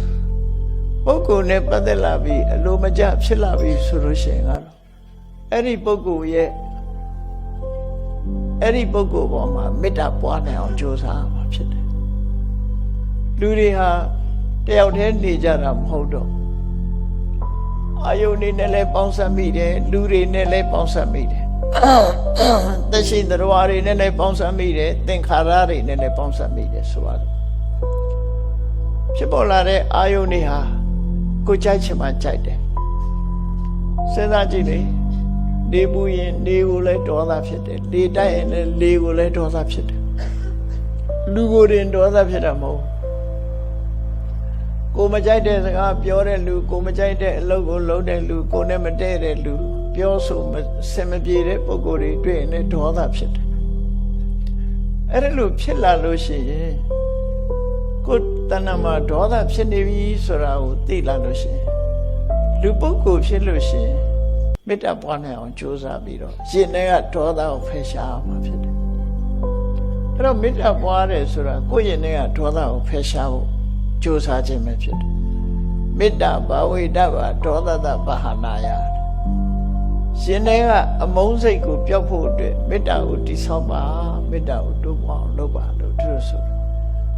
ပုဂ္ဂိုလ်နဲ့ပတ်သက်လာပြီးအလိုမကျဖြစ်လာပြီးဆိုလို့ရှိရင်ကတော့အဲ့ဒီပုဂ္ဂိုလ်ရဲ့အဲ့ဒီပုဂ္ဂိုလ်ပေါ်မှာမေတ္တာပွားနိုင်အောင်ကြိုးစားမှာဖြစ်တယ်လူတွေဟာတယောက်တည်းနေကြတာမဟုတ်တော့အာယုန်နဲ့လည်းပေါင်းစပ်မိတယ်လူတွေနဲ့လည်းပေါင်းစပ်မိတယ်သက်ရှိသတ္တဝါတွေနဲ့လည်းပေါင်းစပ်မိတယ်သင်္ခါရတွေနဲ့လည်းပေါင်းစပ်မိတယ်ဆိုတော့ဖြစ်ပေါ်လာတဲ့အာယုန်တွေဟာကိုကြိုက်ချင်မှကြိုက်တယ်စဉ်းစားကြည့်လေနေပူရင်နေကိုလည်းဒေါသဖြစ်တယ်လေတိုက်ရင်လည်းလေကိုလည်းဒေါသဖြစ်တယ်လူကိုယ်တင်ဒေါသဖြစ်တာမဟုတ်ကိုမကြိုက်တဲ့စကားပြောတဲ့လူကိုမကြိုက်တဲ့အလုပ်ကိုလုပ်တဲ့လူကိုနဲ့မတည့်တဲ့လူပြောဆိုဆင်မပြေတဲ့ပုံကိုယ်တွေတွေ့ရင်လည်းဒေါသဖြစ်တယ်အဲ့ဒါလို့ဖြစ်လာလို့ရှိရင်ကိုယ်တဏ္ဍမှာဒေါသဖြစ်နေပြီဆိုတာကိုသိလာလို့ရှိရင်လူပုဂ္ဂိုလ်ဖြစ်လို့ရှိရင်မေတ္တာပွားနိုင်အောင်ကြိုးစားပြီးတော့ရှင်ထဲကဒေါသကိုဖယ်ရှားမှာဖြစ်တယ်အဲ့တော့မေတ္တာပွားတယ်ဆိုတာကိုယ့်ရင်ထဲကဒေါသကိုဖယ်ရှားဖို့ကြိုးစားခြင်းပဲဖြစ်တယ်မေတ္တာဘာဝိတ္တဘာဒေါသတဘာဟာနာယရှင်ထဲကအမုန်းစိတ်ကိုပျောက်ဖို့အတွက်မေတ္တာကိုတည်ဆောက်ပါမေတ္တာကိုတိုးပွားအောင်လုပ်ပါလို့သူတို့ဆို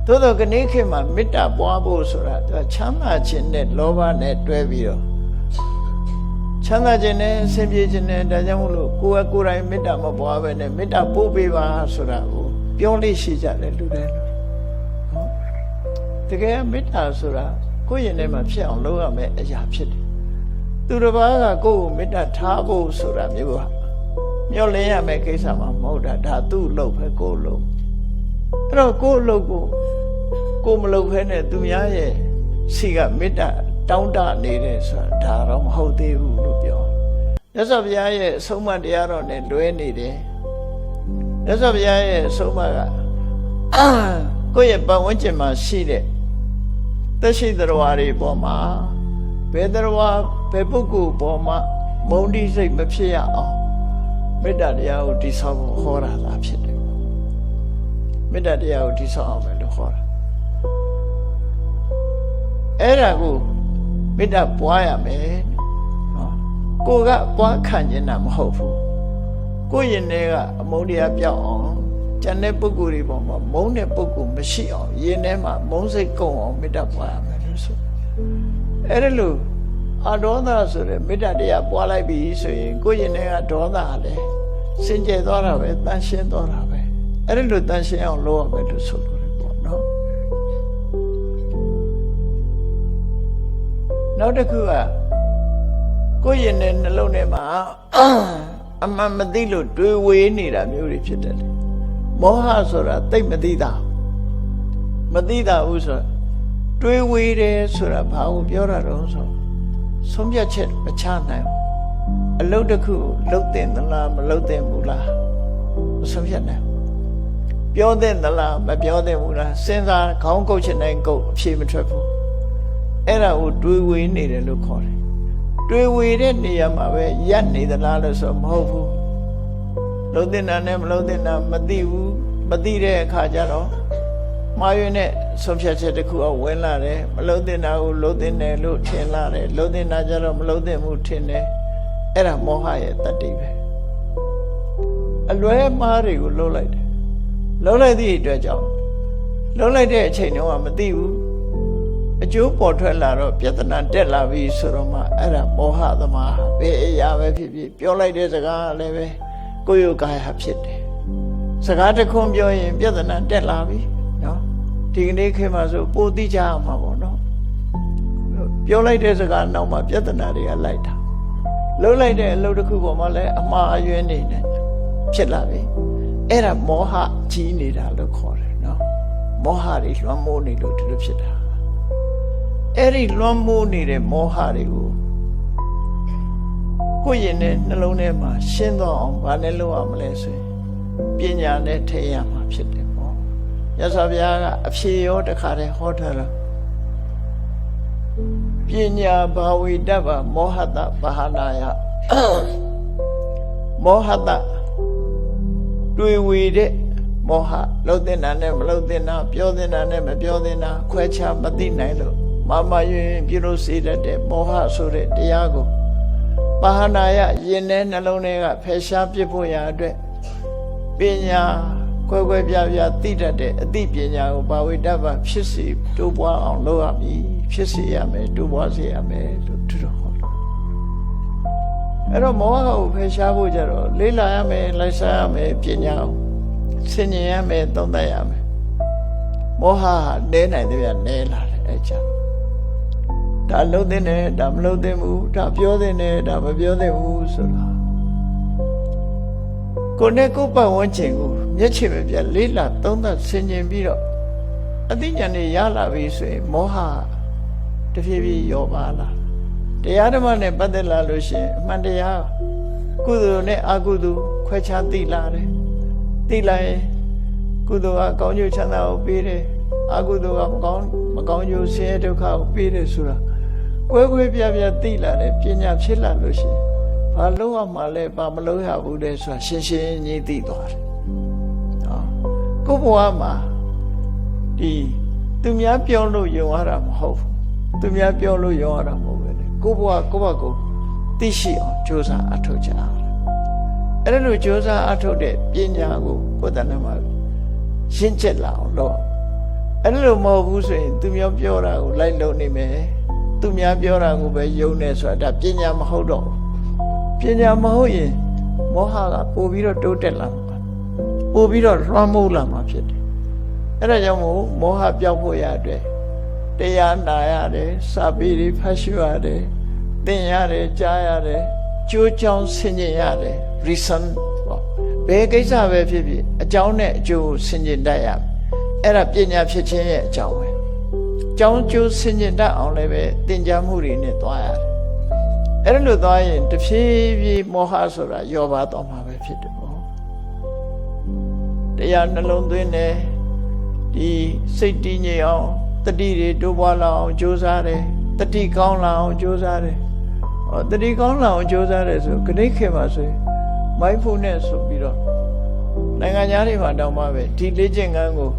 သို့တော့ခဏခေတ်မှာမေတ္တာပွားဖို့ဆိုတာသူချမ်းသာခြင်းနဲ့လောဘနဲ့တွဲပြီးတော့ချမ်းသာခြင်းနဲ့ဆင်ပြေခြင်းနဲ့ဒါကြောင့်မို့လို့ကိုယ်ကိုယ်တိုင်မေတ္တာမပွားဘဲနဲ့မေတ္တာပို့ပေးပါဆိုတာကိုပြောလို့ရှိကြတယ်လူတွေနော်တကယ်မေတ္တာဆိုတာကိုယ့်ရင်ထဲမှာဖြစ်အောင်လုပ်ရမယ်အရာဖြစ်တယ်သူတစ်ပါးကကိုယ့်ကိုမေတ္တာထားဖို့ဆိုတာမျိုးဟာမျောလင်းရမယ်ကိစ္စမှမဟုတ်တာဒါသူ့အလုပ်ပဲကိုယ်လုပ်အဲ့တော့ကိုယ့်အလုပ်ကိုမလုပ်ဘဲနဲ့သူများရဲ့စီကမေတ္တာတောင်းတနေတယ်ဆိုတာဒါတော့မဟုတ်သေးဘူးလို့ပြောမြတ်စွာဘုရားရဲ့အဆုံးအမတရားတော်နဲ့လွဲနေတယ်မြတ်စွာဘုရားရဲ့အဆုံးအမကကိုယ့်ရဲ့ပတ်ဝန်းကျင်မှာရှိတဲ့သက်ရှိသတ္တဝါတွေပေါ်မှာဘယ်သတ္တဝါဘယ်ပုဂ္ဂိုလ်ပေါ်မှာမုန်းတိစိတ်မဖြစ်ရအောင်မေတ္တာတရားကိုတည်ဆောက်ဖို့ဟောတာသာဖြစ်တယ်မေတ္တာတရားကိုတည်ဆောက်အောင်ပဲလို့ဟောတာအဲ့ဒါကိုမေတ္တာပွားရမယ်နော်ကိုကပွားခံနေတာမဟုတ်ဘူးကိုရင်ထဲကအမုန်းတရားပြောက်အောင်ကျန်တဲ့ပုဂ္ဂိုလ်တွေပေါ်မှာမုန်းတဲ့ပုဂ္ဂိုလ်မရှိအောင်ရင်ထဲမှာမုန်းစိတ်ကုန်အောင်မေတ္တာပွားရမယ်လို့ဆိုအဲ့ဒါလို့အဒေါသဆိုတဲ့မေတ္တာတရားပွားလိုက်ပြီဆိုရင်ကိုရင်ထဲကဒေါသလည်းစင်ကြယ်သွားတာပဲတန်ရှင်းသွားတာပဲအဲ့ဒါလို့တန်ရှင်းအောင်လုပ်ရမယ်လို့ဆိုလို့ပေါ့နော်နောက်တစ်ခုကကိုယ့်ရင်နဲ့နှလုံးထဲမှာအမှန်မသိလို့တွေးဝေးနေတာမျိုးတွေဖြစ်တယ်မောဟဆိုတာသိမသိတာမသိတာဘူးဆိုတွေးဝေးတယ်ဆိုတာဘာကိုပြောတာတော့ဆိုဆုံးဖြတ်ချက်မချနိုင်ဘူးအလုပ်တစ်ခုလုပ်တင်သလားမလုပ်တင်ဘူးလားမဆုံးဖြတ်နိုင်ဘူးပြောတင်သလားမပြောတင်ဘူးလားစဉ်းစားခေါင်းကုတ်ချင်တိုင်းကုတ်အဖြေမထွက်ဘူးအဲ့ဒါကိုတွေးဝေးနေတယ်လို့ခေါ်တယ်တွေးဝေးတဲ့နေရာမှာပဲရပ်နေသလားလို့ဆိုမဟုတ်ဘူးလုံးတင်တာနဲ့မလုံးတင်တာမသိဘူးမသိတဲ့အခါကျတော့မှားယွင်းတဲ့ဆုံးဖြတ်ချက်တစ်ခုအဝင်လာတယ်မလုံးတင်တာကိုလုံးတင်တယ်လို့ထင်လာတယ်လုံးတင်တာကျတော့မလုံးတင်ဘူးထင်တယ်အဲ့ဒါမောဟရဲ့တတ္တိပဲအလွဲမှားတွေကိုလုံးလိုက်တယ်လုံးလိုက်သည့်အတွက်ကြောင့်လုံးလိုက်တဲ့အချိန်တုန်းကမသိဘူး အကျိုးပေါ်ထွက်လာတော့ပြဿနာတက်လာပြီဆိုတော့မှအဲ့ဒါမောဟသမားဘယ်အရာပဲဖြစ်ဖြစ်ပြောလိုက်တဲ့စကားလည်းပဲကိုယ်ယုတ်ကာယဖြစ်တယ်စကားတစ်ခွန်းပြောရင်ပြဿနာတက်လာပြီနော်ဒီကနေ့ခေတ်မှာဆိုပိုသိကြရမှာပေါ့နော်ပြောလိုက်တဲ့စကားနောက်မှာပြဿနာတွေကလိုက်တာလှုပ်လိုက်တဲ့အလုပ်တစ်ခုပေါ်မှာလည်းအမှားအယွင်းနေနဲ့ဖြစ်လာပြီအဲ့ဒါမောဟကြီးနေတာလို့ခေါ်တယ်နော်မောဟတွေလွှမ်းမိုးနေလို့ဒီလိုဖြစ်တာအဲ့ဒီလွှမ်းမိုးနေတဲ့မောဟတွေကိုကိုယ့်ရင်နဲ့နှလုံးထဲမှာရှင်းတော့အောင်ဘာနဲ့လုပ်ရမလဲဆိုရင်ပညာနဲ့ထည့်ရမှာဖြစ်တယ်ပေါ့မြတ်စွာဘုရားကအဖြေရောတခါတည်းဟောထားတာပညာဘာဝိတ္တဗမောဟတဘာဟာနာယမောဟတတွေ့ဝေတဲ့မောဟလှုပ်တဲ့နာနဲ့မလှုပ်တဲ့နာပြောတဲ့နာနဲ့မပြောတဲ့နာခွဲခြားမသိနိုင်လို့မမယွင်ပြုလို့စေတတ်တဲ့မောဟဆိုတဲ့တရားကိုဘာဟာနာယယင်တဲ့နှလုံးထဲကဖယ်ရှားပြစ်ဖို့ရာအတွက်ပညာခွဲခွဲပြားပြားသိတတ်တဲ့အသိပညာကိုဘာဝိတ္တဗဖြစ်စီတိုးပွားအောင်လုပ်ရမည်ဖြစ်စေရမယ်တိုးပွားစေရမယ်လို့သူတို့ဟောတယ်အဲ့တော့မောဟကိုဖယ်ရှားဖို့ကြတော့လေ့လာရမယ်လိုက်စားရမယ်ပညာကိုဆင်ញင်ရမယ်သုံးသပ်ရမယ်မောဟနဲနိုင်တဲ့ပြနဲလာတယ်အဲ့ကြောင့်ဒါလှုပ်တဲ့နဲ့ဒါမလှုပ်တဲ့ဘူးဒါပြောတဲ့နဲ့ဒါမပြောတဲ့ဘူးဆိုတာကိုယ်နဲ့ကိုယ်ပတ်ဝန်းကျင်ကိုမျက်ခြေမပြတ်လေးလာသုံးသပ်ဆင်ခြင်ပြီးတော့အသိဉာဏ်နဲ့ရလာပြီဆိုရင်မောဟတဖြည်းဖြည်းရောပါလာတရားဓမ္မနဲ့ပတ်သက်လာလို့ရှိရင်အမှန်တရားကုသိုလ်နဲ့အကုသိုလ်ခွဲခြားသိလာတယ်သိလိုက်ရင်ကုသိုလ်ကကောင်းကျိုးချမ်းသာကိုပေးတယ်အကုသိုလ်ကမကောင်းကျိုးဆင်းရဲဒုက္ခကိုပေးတယ်ဆိုတာကွဲကွဲပြားပြားသိလာတယ်ပညာဖြစ်လာလို့ရှိရင်ဘာလို့ရမှာလဲဘာမလို့ရဘူးလဲဆိုတာရှင်းရှင်းကြီးသိသွားတယ်နော်ကိုယ့်ဘဝမှာဒီသူများပြောလို့ယုံရတာမဟုတ်ဘူးသူများပြောလို့ယုံရတာမဟုတ်ပဲလေကိုယ့်ဘဝကိုယ့်ဘက်ကိုသိရှိအောင်ကြိုးစားအထောက်ကြရတယ်အဲ့ဒါလိုကြိုးစားအထောက်တဲ့ပညာကိုကိုယ်တဏ္ဍမှာရှင်းချက်လာအောင်လုပ်အဲ့ဒါလိုမဟုတ်ဘူးဆိုရင်သူများပြောတာကိုလိုက်လုပ်နေမယ်သူများပြောတာကိုပဲယုံနေဆိုတာဒါပညာမဟုတ်တော့ပညာမဟုတ်ရင်မောဟကပို့ပြီးတော့တိုးတက်လာမှာပို့ပြီးတော့လွှမ်းမိုးလာမှာဖြစ်တယ်အဲ့ဒါကြောင့်မို့မောဟပျောက်ဖို့ရအတွက်တရားနာရတယ်စာပေတွေဖတ်ရှုရတယ်သင်ရတယ်ကြားရတယ်ကြိုးကြောင်းဆင်ခြင်ရတယ် reason ပေါ့ဘယ်ကိစ္စပဲဖြစ်ဖြစ်အကြောင်းနဲ့အကျိုးကိုဆင်ခြင်တတ်ရအဲ့ဒါပညာဖြစ်ခြင်းရဲ့အကြောင်းပဲကြောင်းကျိုးဆင်ခြင်တတ်အောင်လည်းပဲသင်ကြားမှုတွေနဲ့သွားရတယ်အဲ့ဒါလို့သွားရင်တဖြည်းဖြည်းမောဟဆိုတာယောပါတော့မှာပဲဖြစ်တယ်ပေါ့တရားနှလုံးသွင်းတယ်ဒီစိတ်တည်ငြိမ်အောင်တတိတွေတိုးပွားလာအောင်ကြိုးစားတယ်တတိကောင်းလာအောင်ကြိုးစားတယ်တတိကောင်းလာအောင်ကြိုးစားတယ်ဆိုခဏခေတ်မှာဆိုရင် mindfulness ဆိုပြီးတော့နိုင်ငံသားတွေမှာတောင်းပါပဲဒီလေ့ကျင့်ခန်းကို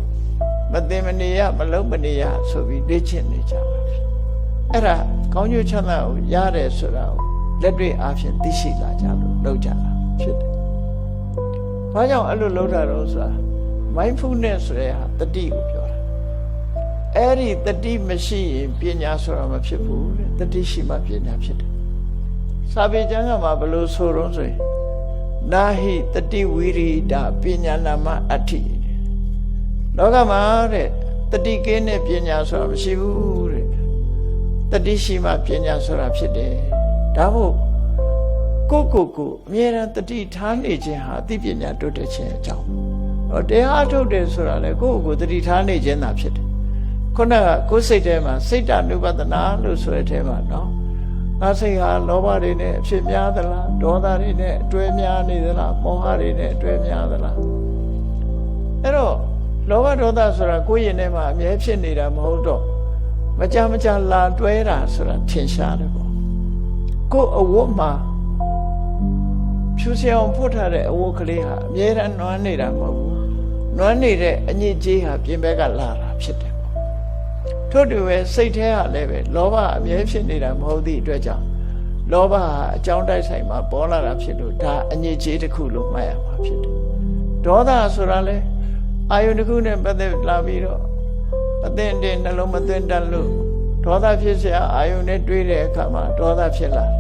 မသိမနေရမလုံးမနေရဆိုပြီးလေ့ကျင့်နေကြပါပြီအဲ့ဒါကောင်းကျိုးချမ်းသာကိုရတယ်ဆိုတာကိုလက်တွေ့အားဖြင့်သိရှိလာကြလို့လုပ်ကြတာဖြစ်တယ်။ဘာကြောင့်အဲ့လိုလုပ်တာတော့ဆိုတာ mindfulness ဆိုတဲ့ဟာတတိကိုပြောတာအဲ့ဒီတတိမရှိရင်ပညာဆိုတာမဖြစ်ဘူးတဲ့တတိရှိမှပညာဖြစ်တယ်။စာပေကျမ်းကမှာဘယ်လိုဆိုတော့ဆိုရင်နာဟိတတိဝိရိဒပညာနာမအဋ္ဌိလောကမှာတဲ့တတိကင်းတဲ့ပညာဆိုတာမရှိဘူးတဲ့တတိရှိမှပညာဆိုတာဖြစ်တယ်ဒါမို့ကိုအမြဲတမ်းတတိထားနေခြင်းဟာအသိပညာတိုးတက်ခြင်းအကြောင်းတရားထုတ်တယ်ဆိုတာလေကိုတတိထားနေခြင်းသာဖြစ်တယ်ခုနကကိုယ်စိတ်ထဲမှာစိတ်တ ानु ပဒနာလို့ဆိုတဲ့ထဲမှာနော်ငါစိတ်ဟာလောဘတွေနဲ့အဖြစ်များသလားဒေါသတွေနဲ့အတွေ့များနေသလားမောဟတွေနဲ့အတွေ့များသလားအဲ့တော့လောဘဒေါသဆိုတာကိုယ်ရင်ထဲမှာအမြဲဖြစ်နေတာမဟုတ်တော့မကြလာတွဲတာဆိုတာထင်ရှားတယ်ပေါ့ကိုယ်အဝတ်မှာဖြူစင်အောင်ဖွတ်ထားတဲ့အဝတ်ကလေးဟာအမြဲတမ်းနွမ်းနေတာမဟုတ်ဘူးနွမ်းနေတဲ့အညစ်အကြေးဟာပြင်ဘက်ကလာတာဖြစ်တယ်ပေါ့ထို့တူပဲစိတ်ထဲကလည်းပဲလောဘအမြဲဖြစ်နေတာမဟုတ်သည့်အတွက်ကြောင့်လောဘဟာအကြောင်းတိုက်ဆိုင်မှာပေါ်လာတာဖြစ်လို့ဒါအညစ်အကြေးတစ်ခုလို့မှတ်ရမှာဖြစ်တယ်ဒေါသဆိုတာလည်းအာယုန်တစ်ခုနဲ့ပတ်သက်လာပြီးတော့အသင့်အတင်နှလုံးမသွင်းတတ်လို့ ဒေါသဖြစ်เสียအာယုန်နဲ့တွေးတဲ့အခါမှာဒေါသဖြစ်လာတယ်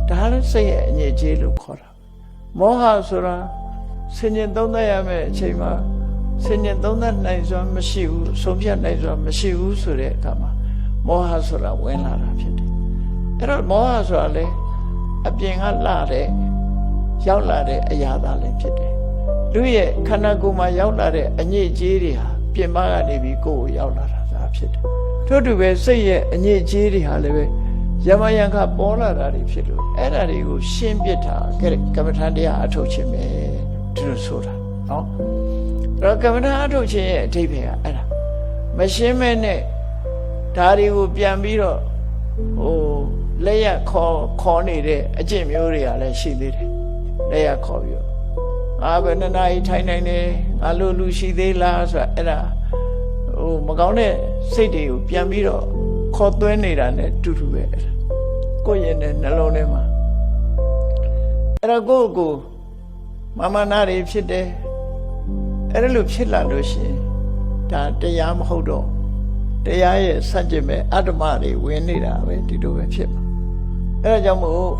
ဒါလည်းစိတ်ရဲ့အငြိကြေးလို့ခေါ်တာမောဟဆိုတာဆင်ញင်သုံးသပ်ရမယ့်အချိန်မှာဆင်ញင်သုံးသပ်နိုင်စွာမရှိဘူးဆုံးဖြတ်နိုင်စွာမရှိဘူးဆိုတဲ့အခါမှာမောဟဆိုတာဝင်လာတာဖြစ်တယ်အဲ့တော့မောဟဆိုတာလေအပြင်ကလာတဲ့ရောက်လာတဲ့အရာသားလည်းဖြစ်တယ်လူရဲ့ခန္ဓာကိုယ်မှာရောက်လာတဲ့အညစ်အကြေးတွေဟာပြင်ပကနေပြီးကိုယ်ကိုရောက်လာတာဒါဖြစ်တယ်ထို့တူပဲစိတ်ရဲ့အညစ်အကြေးတွေဟာလည်းပဲယမယံခပေါ်လာတာတွေဖြစ်လို့အဲ့ဒါတွေကိုရှင်းပြတာကမ္မထာတရားအထုတ်ခြင်းပဲဒီလိုဆိုတာနော်အဲ့တော့ကမ္မထာအထုတ်ခြင်းရဲ့အဓိပ္ပာယ်ကအဲ့ဒါမရှင်းမဲနဲ့ဒါတွေကိုပြန်ပြီးတော့လက်ရခေါ်နေတဲ့အကျင့်မျိုးတွေကလည်းရှိသေးတယ်လက်ရခေါ်ပြီးတော့ဘယ်နှစ်နာရီထိုင်နိုင်တယ်ငါလိုလူရှိသေးလားဆိုတာအဲ့ဒါမကောင်းတဲ့စိတ်တွေကိုပြန်ပြီးတော့ခေါ်သွင်းနေတာနဲ့တူတူပဲအဲ့ဒါကိုယ့်ရဲ့နှလုံးထဲမှာအဲ့တော့ကိုယ့်ကိုမာမနာတွေဖြစ်တယ်အဲ့ဒါလိုဖြစ်လာလို့ရှိရင်ဒါတရားမဟုတ်တော့တရားရဲ့စัจ jin ပဲအတ္တမတွေဝင်နေတာပဲဒီလိုပဲဖြစ်မှာအဲ့ဒါကြောင့်မို့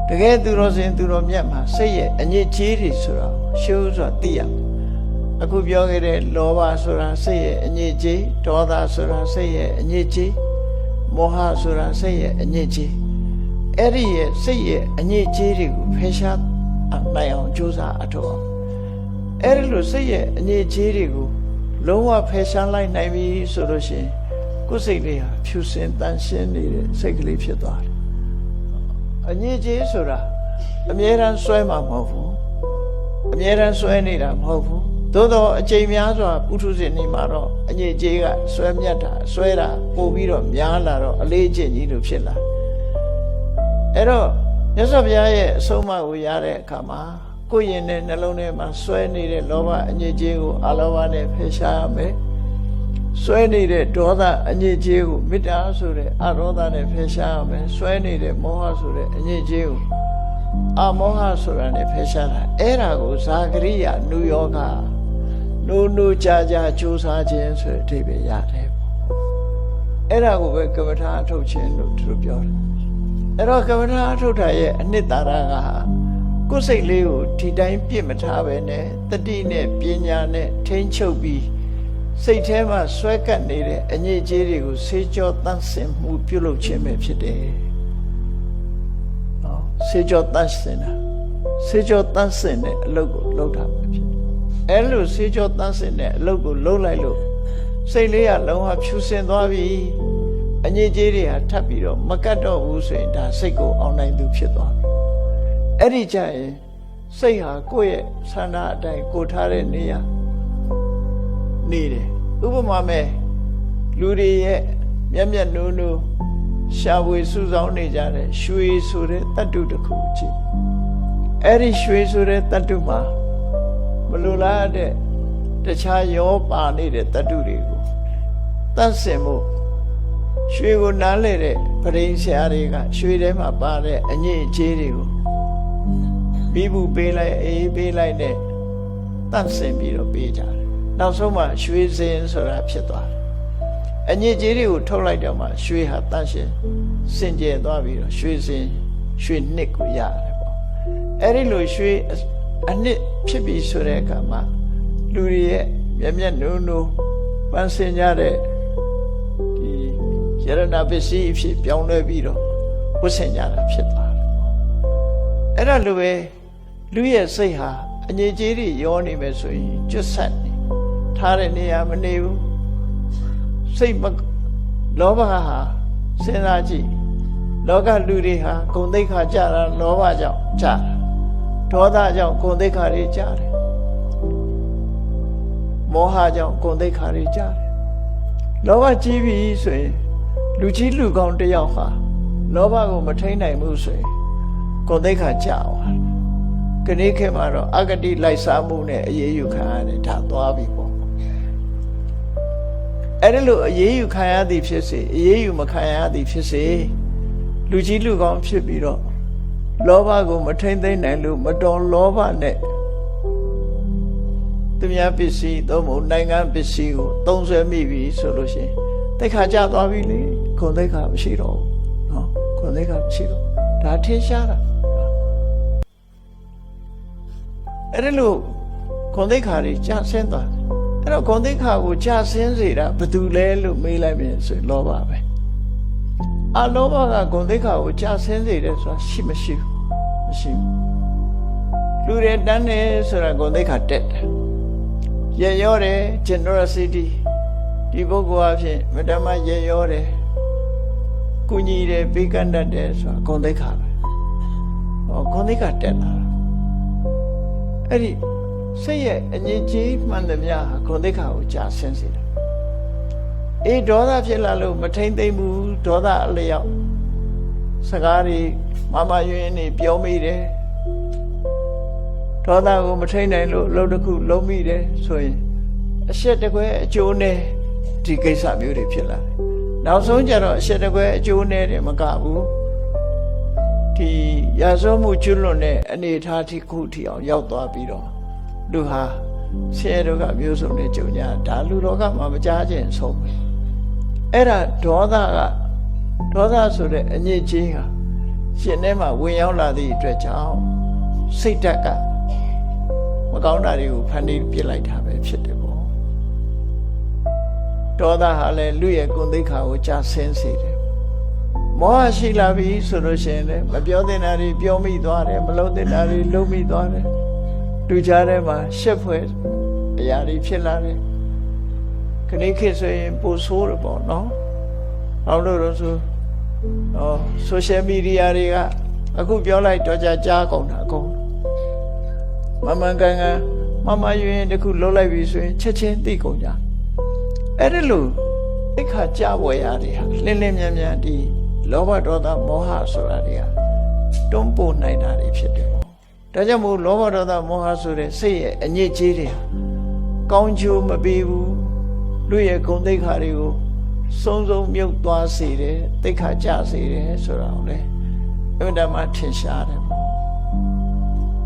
တကယ်သူတော်စင်သူတော်မြတ်မှာစိတ်ရဲ့အညစ်အကြေးတွေဆိုတာရှုဆိုတာသိရအခုပြောခဲ့တဲ့လောဘဆိုတာစိတ်ရဲ့အညစ်အကြေးဒေါသဆိုတာစိတ်ရဲ့အညစ်အကြေးမောဟဆိုတာစိတ်ရဲ့အညစ်အကြေးအဲ့ဒီရဲ့စိတ်ရဲ့အညစ်အကြေးတွေကိုဖယ်ရှားနိုင်အောင်ကြိုးစားအထောက်အောင်အဲ့ဒီလိုစိတ်ရဲ့အညစ်အကြေးတွေကိုလုံးဝဖယ်ရှားလိုက်နိုင်ပြီဆိုလို့ရှိရင်ကိုယ်စိတ်လေးဟာဖြူစင်တန်ရှင်းနေတဲ့စိတ်ကလေးဖြစ်သွားတယ်အညစ်အကြေးဆိုတာအမြဲတမ်းဆွဲမှာမဟုတ်ဘူးအမြဲတမ်းဆွဲနေတာမဟုတ်ဘူးသို့တော့အချိန်များစွာပုထုဇဉ်နေမှာတော့အညစ်အကြေးကဆွဲမြတ်တာဆွဲတာပို့ပြီးတော့များလာတော့အလေးအကျင့်ကြီးလို့ဖြစ်လာအဲ့တော့မြတ်စွာဘုရားရဲ့အဆုံးအမကိုရတဲ့အခါမှာကိုယ်ရင်နဲ့နှလုံးထဲမှာဆွဲနေတဲ့လောဘအညစ်အကြေးကိုအလောဘနဲ့ဖယ်ရှားရမယ်ဆွဲနေတဲ့ဒေါသအညစ်အကြေးကိုမေတ္တာဆိုတဲ့အရောဓနဲ့ဖယ်ရှားရမယ်ဆွဲနေတဲ့မောဟဆိုတဲ့အညစ်အကြေးကိုအမောဟဆိုတာနဲ့ဖယ်ရှားတာအဲ့ဒါကိုဇာဂရိယနုယောဂနိုးကြာကြိုးစားခြင်းဆိုတဲ့အဓိပ္ပာယ်ရတယ်ပေါ့အဲ့ဒါကိုပဲကမ္မထာအထုတ်ခြင်းလို့သူတို့ပြောတယ်အဲ့တော့ကမ္မထာအထုတ်တာရဲ့အနှစ်သာရကကိုယ်စိတ်လေးကိုဒီတိုင်းပြစ်မထားပဲနဲ့တတိနဲ့ပညာနဲ့ထိန်းချုပ်ပြီးစိတ်ထဲမှာဆွဲကပ်နေတဲ့အညစ်အကြေးတွေကိုဆေးကြောတန့်စင်မှုပြုလုပ်ခြင်းပဲဖြစ်တယ်နော်ဆေးကြောတန့်စင်တာဆေးကြောတန့်စင်တဲ့အလုပ်ကိုလုပ်တာပဲဖြစ်တယ်အဲ့လိုဆေးကြောတန့်စင်တဲ့အလုပ်ကိုလုပ်လိုက်လို့စိတ်လေးကလုံးဝဖြူစင်သွားပြီအညစ်အကြေးတွေဟာထပ်ပြီးတော့မကတ်တော့ဘူးဆိုရင်ဒါစိတ်ကိုအောင်နိုင်သူဖြစ်သွားပြီအဲ့ဒီကြရင်စိတ်ဟာကိုယ့်ရဲ့ဆန္ဒအတိုင်းကိုထားတဲ့နေရာနေတယ်ဥပမာမဲ့လူတွေရဲ့မျက်မျက်နှိုးနှိုးရှာဖွေစုဆောင်းနေကြတဲ့ရွှေဆိုတဲ့တတ္တုတစ်ခုကြည့်အဲ့ဒီရွှေဆိုတဲ့တတ္တုမှာမလိုလားတဲ့တခြားရောပါနေတဲ့တတ္တုတွေကိုတတ်ဆင်မှုရွှေကိုနားလဲတဲ့ပရိဆရာတွေကရွှေထဲမှာပါတဲ့အညစ်အကြေးတွေကိုပြီးဘူးပေးလိုက်အေးပေးလိုက်နဲ့တတ်ဆင်ပြီးတော့ပေးကြတယ်နောက်ဆုံးမှရွှေစင်ဆိုတာဖြစ်သွားတယ်အညစ်အကြေးတွေကိုထုတ်လိုက်တော့မှရွှေဟာတန့်ရှင်းစင်ကြယ်သွားပြီးတော့ရွှေစင်ရွှေနှစ်ကိုရတယ်ပေါ့အဲ့ဒီလိုရွှေအနှစ်ဖြစ်ပြီးဆိုတဲ့အခါမှာလူတွေရဲ့မျက်မျက်နှိုးနှိုးပန်းစင်ကြတဲ့ဒီယရဏပစ္စည်းအဖြစ်ပြောင်းလဲပြီးတော့ဝတ်ဆင်ကြတာဖြစ်သွားတယ်အဲ့ဒါလိုပဲလူရဲ့စိတ်ဟာအငြိအကျေးတွေရောနေမယ်ဆိုရင်ကျွတ်ဆက်နေထားတဲ့နေရာမနေဘူးစိတ်လောဘဟာစဉ်းစားကြည့်လောကလူတွေဟာဂုဏ်သိက္ခာကြတာလောဘကြောင့်ကြတာဒေါသကြောင့်ဂုဏ်သိက္ခာတွေကြတယ်မောဟကြောင့်ဂုဏ်သိက္ခာတွေကြတယ်လောဘကြီးပြီဆိုရင်လူကြီးလူကောင်းတယောက်ဟာလောဘကိုမထိန်နိုင်ဘူးဆိုရင်ဂုဏ်သိက္ခာကြသွားတယ်ခဏခေတ်မှာတော့အဂတိလိုက်စားမှုနဲ့အရေးယူခံရတယ်ဒါသွားပြီပေါ့အဲ့ဒါလို့အရေးယူခံရသည်ဖြစ်စေအရေးယူမခံရသည်ဖြစ်စေလူကြီးလူကောင်းဖြစ်ပြီးတော့လောဘကိုမထိန်သိမ်းနိုင်လို့မတော်လောဘနဲ့သူများပစ္စည်းသို့မဟုတ်နိုင်ငံပစ္စည်းကိုသုံးဆွဲမိပြီဆိုလို့ရှိရင်သိက္ခာကျသွားပြီလေ ဂုဏ်သိက္ခာမရှိတော့ဘူးနော်ဂုဏ်သိက္ခာမရှိတော့ဒါထင်ရှားတာအဲ့ဒါလို့ဂုဏ်သိက္ခာတွေကျဆင်းသွားအဲ့တော့ဂုဏ်သိက္ခာကိုကျဆင်းစေတာဘယ်သူလဲလို့မေးလိုက်ပြန်ဆိုရင်လောဘပဲအလောဘကဂုဏ်သိက္ခာကိုကျဆင်းစေတယ်ဆိုတာရှိမရှိဘူးမရှိဘူးလူတွေတန်းနေဆိုတာဂုဏ်သိက္ခာတက်တယ်ရရောတယ် generosity ဒီပုဂ္ဂိုလ်အဖြစ်မတမရရောတယ်ကုညီတယ်ပေးကမ်းတတ်တယ်ဆိုတာဂုဏ်သိက္ခာပဲဟောဂုဏ်သိက္ခာတက်လာတာအဲ့ဒီစိတ်ရဲ့အငြိကြီးမှန်သမျှဂုဏ်သိက္ခာကိုကြာဆင်းစေတယ်အေးဒေါသဖြစ်လာလို့မထိမ့်သိမ့်ဘူးဒေါသအလျောက်စကားတွေမမယွင်းနေပြောမိတယ်ဒေါသကိုမထိမ့်နိုင်လို့လှုပ်တစ်ခုလုံးမိတယ်ဆိုရင်အရှက်တကွဲအကျိုးနဲ့ဒီကိစ္စမျိုးတွေဖြစ်လာတယ်နောက်ဆုံးကျတော့အရှက်တကွဲအကျိုးနဲ့တယ်မကဘူးဒီရာဇဝမှုကျွလွန်တဲ့အနေအထားတစ်ခုထိအောင်ရောက်သွားပြီးတော့လူဟာဆဲတော့ကမျိုးစုံနဲ့ကြုံကြဒါလူတော်ကမှမကြားခြင်းဆုံးပဲအဲ့ဒါဒေါသဆိုတဲ့အညစ်အကြေးဟာရှင်ထဲမှာဝင်ရောက်လာသည့်အတွက်ကြောင့်စိတ်ဓာတ်ကမကောင်းတာတွေကိုဖန်တီးပြစ်လိုက်တာပဲဖြစ်တယ်ပေါ့ဒေါသဟာလည်းလူရဲ့ဂုဏ်သိက္ခာကိုကြာဆင်းစေတယ်မောဟရှိလာပြီဆိုလို့ရှိရင်လည်းမပြောသင့်တာတွေပြောမိသွားတယ်မလုပ်သင့်တာတွေလုပ်မိသွားတယ်လူကြားထဲမှာရှက်ဖွယ်အရာတွေဖြစ်လာတယ်ခဏခေတ်ဆိုရင်ပိုဆိုးတယ်ပေါ့နော်အောင်လို့တော့ဆိုsocial media တွေကအခုပြောလိုက်တော့ကြားကုန်တာအကုန်မမှန်ကန်ကန်မမယွင်းတခုလှုပ်လိုက်ပြီဆိုရင်ချက်ချင်းသိကုန်ကြအဲ့ဒါလို့သိခါကြွယ်ရတယ်ဟာလင်းလင်းမြန်မြန်ဒီလောဘဒေါသမောဟဆိုတာတွေကတွန်းပို့နိုင်တာတွေဖြစ်တယ်ပေါ့ဒါကြောင့်မို့လောဘဒေါသမောဟဆိုတဲ့စိတ်ရဲ့အညစ်အကြေးတွေကောင်းကျိုးမပေးဘူးလူရဲ့ဂုဏ်သိက္ခာတွေကိုစုံမြုပ်သွားစေတယ်သိက္ခာကျစေတယ်ဆိုတာကိုလေအမှန်တမ်းထင်ရှားတယ်ပေါ့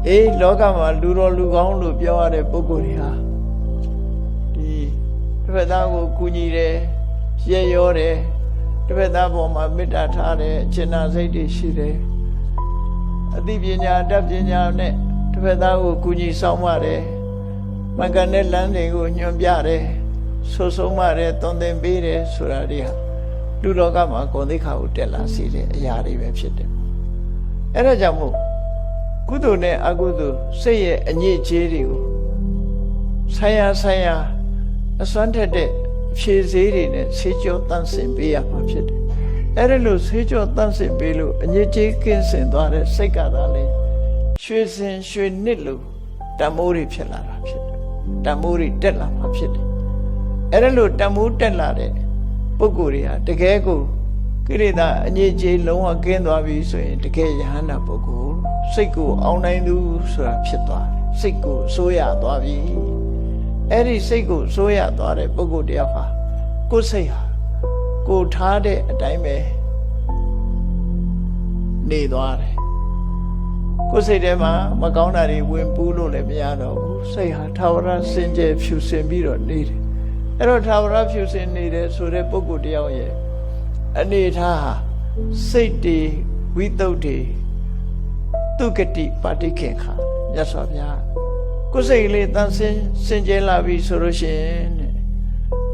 အေးလောကမှာလူတော်လူကောင်းလို့ပြောရတဲ့ပုဂ္ဂိုလ်တွေဟာဒီတစ်ဖက်သားကိုကူညီတယ်ရဲရောတယ်တစ်ဖက်သားပေါ်မှာမေတ္တာထားတယ်အကျဉ်းနာစိတ်တွေရှိတယ်အသိပညာတတ်ပညာနဲ့တစ်ဖက်သားကိုကူညီဆောင်ရတယ်မင်္ဂန်တဲ့လမ်းတွေကိုညွှန်ပြတယ်ဆိုဆုံးမတယ်သွန်သင်ပေးတယ်ဆိုတာတွေဟာလူလောကမှာဂုဏ်သိက္ခာကိုတက်လာစေတဲ့အရာတွေပဲဖြစ်တယ်အဲ့ဒါကြောင့်မို့ကုသိုလ်နဲ့အကုသိုလ်စိတ်ရဲ့အညစ်အကြေးတွေကိုဆိုင်ရာအစွမ်းထက်တဲ့ဖြည့်စည်းတွေနဲ့ဆေးကြောတန့်စင်ပေးရမှာဖြစ်တယ်အဲ့ဒါလို့ဆေးကြောတန့်စင်ပေးလို့အညစ်အကြေးကင်းစင်သွားတဲ့စိတ်ကသာလေရွှေစင်ရွှေနှစ်လို့တမိုးတွေဖြစ်လာတာဖြစ်တယ်တမိုးတွေတက်လာမှာဖြစ်တယ်အဲ့ဒါလို့တမိုးတက်လာတဲ့ပုဂ္ဂိုလ်တွေဟာတကယ်ကိုကိလေသာအညစ်အကြေးလုံးဝကင်းသွားပြီဆိုရင်တကယ်ယဟန္တာပုဂ္ဂိုလ်စိတ်ကိုအောင်နိုင်သူဆိုတာဖြစ်သွားတယ်စိတ်ကိုစိုးရသွားပြီအဲ့ဒီစိတ်ကိုစိုးရသွားတဲ့ပုဂ္ဂိုလ်တယောက်ဟာကိုယ်စိတ်ဟာကိုထားတဲ့အတိုင်းပဲနေသွားတယ်ကိုယ်စိတ်ထဲမှာမကောင်းတာတွေဝင်ပူးလို့လည်းမရတော့ဘူးစိတ်ဟာထာဝရစင်ကြယ်ဖြူစင်ပြီးတော့နေတယ်အဲ့တော့ထာဝရဖြူစင်နေတယ်ဆိုတဲ့ပုဂ္ဂိုလ်တယောက်ရဲ့အနေထားဟာစိတ်တွေဝိသုဒ္ဓေသူကတိပါတိခေခာမြတ်စွာဘုရားကိုယ်စိတ်လေးတန်ဆင်းစင်ကြယ်လာပြီဆိုလို့ရှိရင်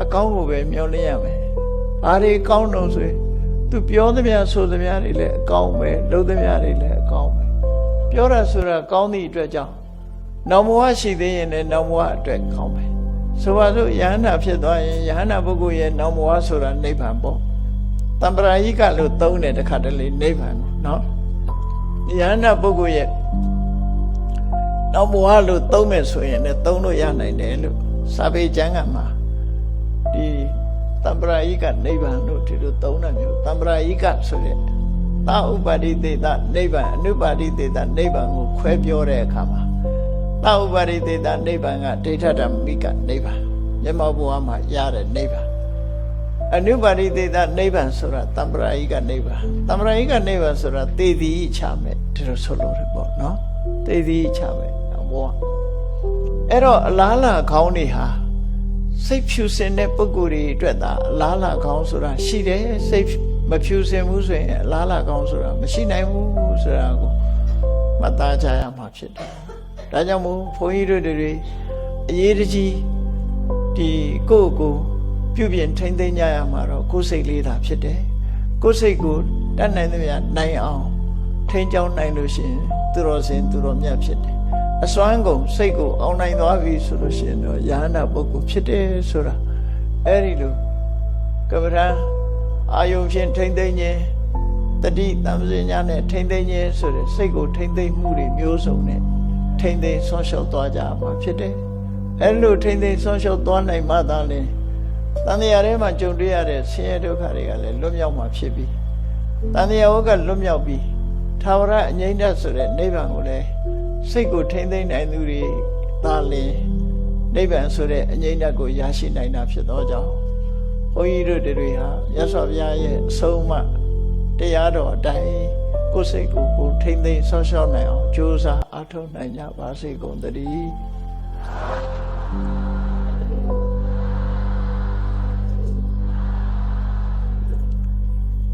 အကောင်းကိုပဲမျှော်လင့်ရမယ်ဘာတွေကောင်းတော့ဆိုရင်သူပြောသမျှဆိုသမျှတွေလည်းအကောင်းပဲလုပ်သမျှတွေလည်းအကောင်းပဲပြောတာဆိုတာကောင်းသည့်အတွက်ကြောင့်နောင်ဘဝရှိသေးရင်လည်းနောင်ဘဝအတွက်ကောင်းပဲဆိုပါစို့ယဟန္တာဖြစ်သွားရင်ယဟန္တာပုဂ္ဂိုလ်ရဲ့နောင်ဘဝဆိုတာနိဗ္ဗာန်ပေါ့တမ္ပရာယိကလို့သုံးတယ်တစ်ခါတလေနိဗ္ဗာန်ကိုနော်ယဟန္တာပုဂ္ဂိုလ်ရဲ့နောက်ဘဝလို့သုံးမယ်ဆိုရင်လည်းသုံးလို့ရနိုင်တယ်လို့စာပေကျမ်းကမှာဒီတမ္ပရာယိကနိဗ္ဗာန်လို့ဒီလိုသုံးတာမျိုးတမ္ပရာယိကဆိုတဲ့သာဥပါတိတေတနိဗ္ဗာန်အနုပါတိတေတနိဗ္ဗာန်ကိုခွဲပြောတဲ့အခါမှာသာဥပါတိတေတနိဗ္ဗာန်ကဒိဋ္ဌဓမ္မိကနိဗ္ဗာန်မျက်မှောက်ဘဝမှာရတဲ့နိဗ္ဗာန်အနုပါတိတေတနိဗ္ဗာန်ဆိုတာတမ္ပရာယိကနိဗ္ဗာန်တမ္ပရာယိကနိဗ္ဗာန်ဆိုတာသေသည်ချမယ်ဒီလိုဆိုလို့ရပေါ့နော်သေသည်ချမယ်ဘောအဲ့တော့အလားလာခေါင်းတွေဟာ စိတ်ဖြူစင်တဲ့ပုဂ္ဂိုလ်တွေအတွက်သာအလားလာကောင်းဆိုတာရှိတယ်စိတ်မဖြူစင်ဘူးဆိုရင်အလားလာကောင်းဆိုတာမရှိနိုင်ဘူးဆိုတာကိုမှတ်သားကြရမှာဖြစ်တယ်ဒါကြောင့်မို့ဘုန်းကြီးတို့တွေအရေးတကြီးဒီကိုယ့်ကိုပြုပြင်ထိန်းသိမ်းကြရမှာတော့ကိုယ်စိတ်လေးသာဖြစ်တယ်ကိုယ်စိတ်ကိုတတ်နိုင်သမျှနိုင်အောင်ထိန်းကျောင်းနိုင်လို့ရှိရင်သူတော်စင်သူတော်မြတ်ဖြစ်တယ်အစွမ်းကုန်စိတ်ကိုအောင်နိုင်သွားပြီဆိုလို့ရှိရင်တော့ယဟန္တာပုဂ္ဂိုလ်ဖြစ်တယ်ဆိုတာအဲ့ဒီလိုကမ္မဋ္ဌာန်းအာယုံဖြင့်ထိမ့်သိမ့်ခြင်းတတိတမ္ပဇဉ္ညာနဲ့ထိမ့်သိမ့်ခြင်းဆိုတဲ့စိတ်ကိုထိမ့်သိမ့်မှုတွေမျိုးစုံနဲ့ထိမ့်သိမ့်ဆွမ်းလျှောက်သွားကြမှာဖြစ်တယ်အဲ့လိုထိမ့်သိမ့်ဆွမ်းလျှောက်သွားနိုင်မှသာလေတန်တရားထဲမှာကြုံတွေ့ရတဲ့ဆင်းရဲဒုက္ခတွေကလည်းလွတ်မြောက်မှာဖြစ်ပြီးတန်တရားဝကလွတ်မြောက်ပြီးသာဝရအငြိမ့်တတ်ဆိုတဲ့နိဗ္ဗာန်ကိုလည်းစိတ်ကိုထိမ့်သိမ့်နိုင်သူတွေသာလင်နိဗ္ဗာန်ဆိုတဲ့အငြိမ့်တတ်ကိုရရှိနိုင်တာဖြစ်သောကြောင့်ဘုန်းကြီးတို့တွေဟာမြတ်စွာဘုရားရဲ့အဆုံးအမတရားတော်အတိုင်းကိုယ်စိတ်ကိုကိုထိမ့်သိမ့်ဆောက်ရှောက်နိုင်အောင်ကြိုးစားအားထုတ်နိုင်ကြပါစေကုန်သတည်း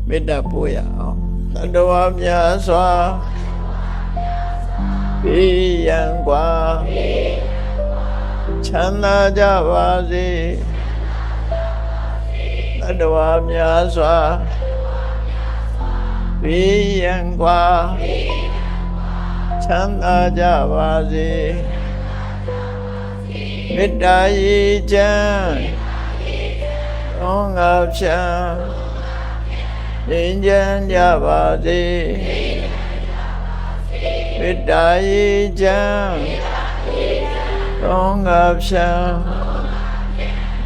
မေတ္တာပို့ရအောင်တတ္တဝါများစွာဘေးရန်กว่าချမ်းသာကြပါစေတတ္တဝါများစွာဘေးရန်กว่าချမ်းသာကြပါစေမေတ္တာရေချမ်းသောငါဖြံငြိမ်းချမ်းကြပါစေမေတ္တာရေချမ်းသောငါဖြံ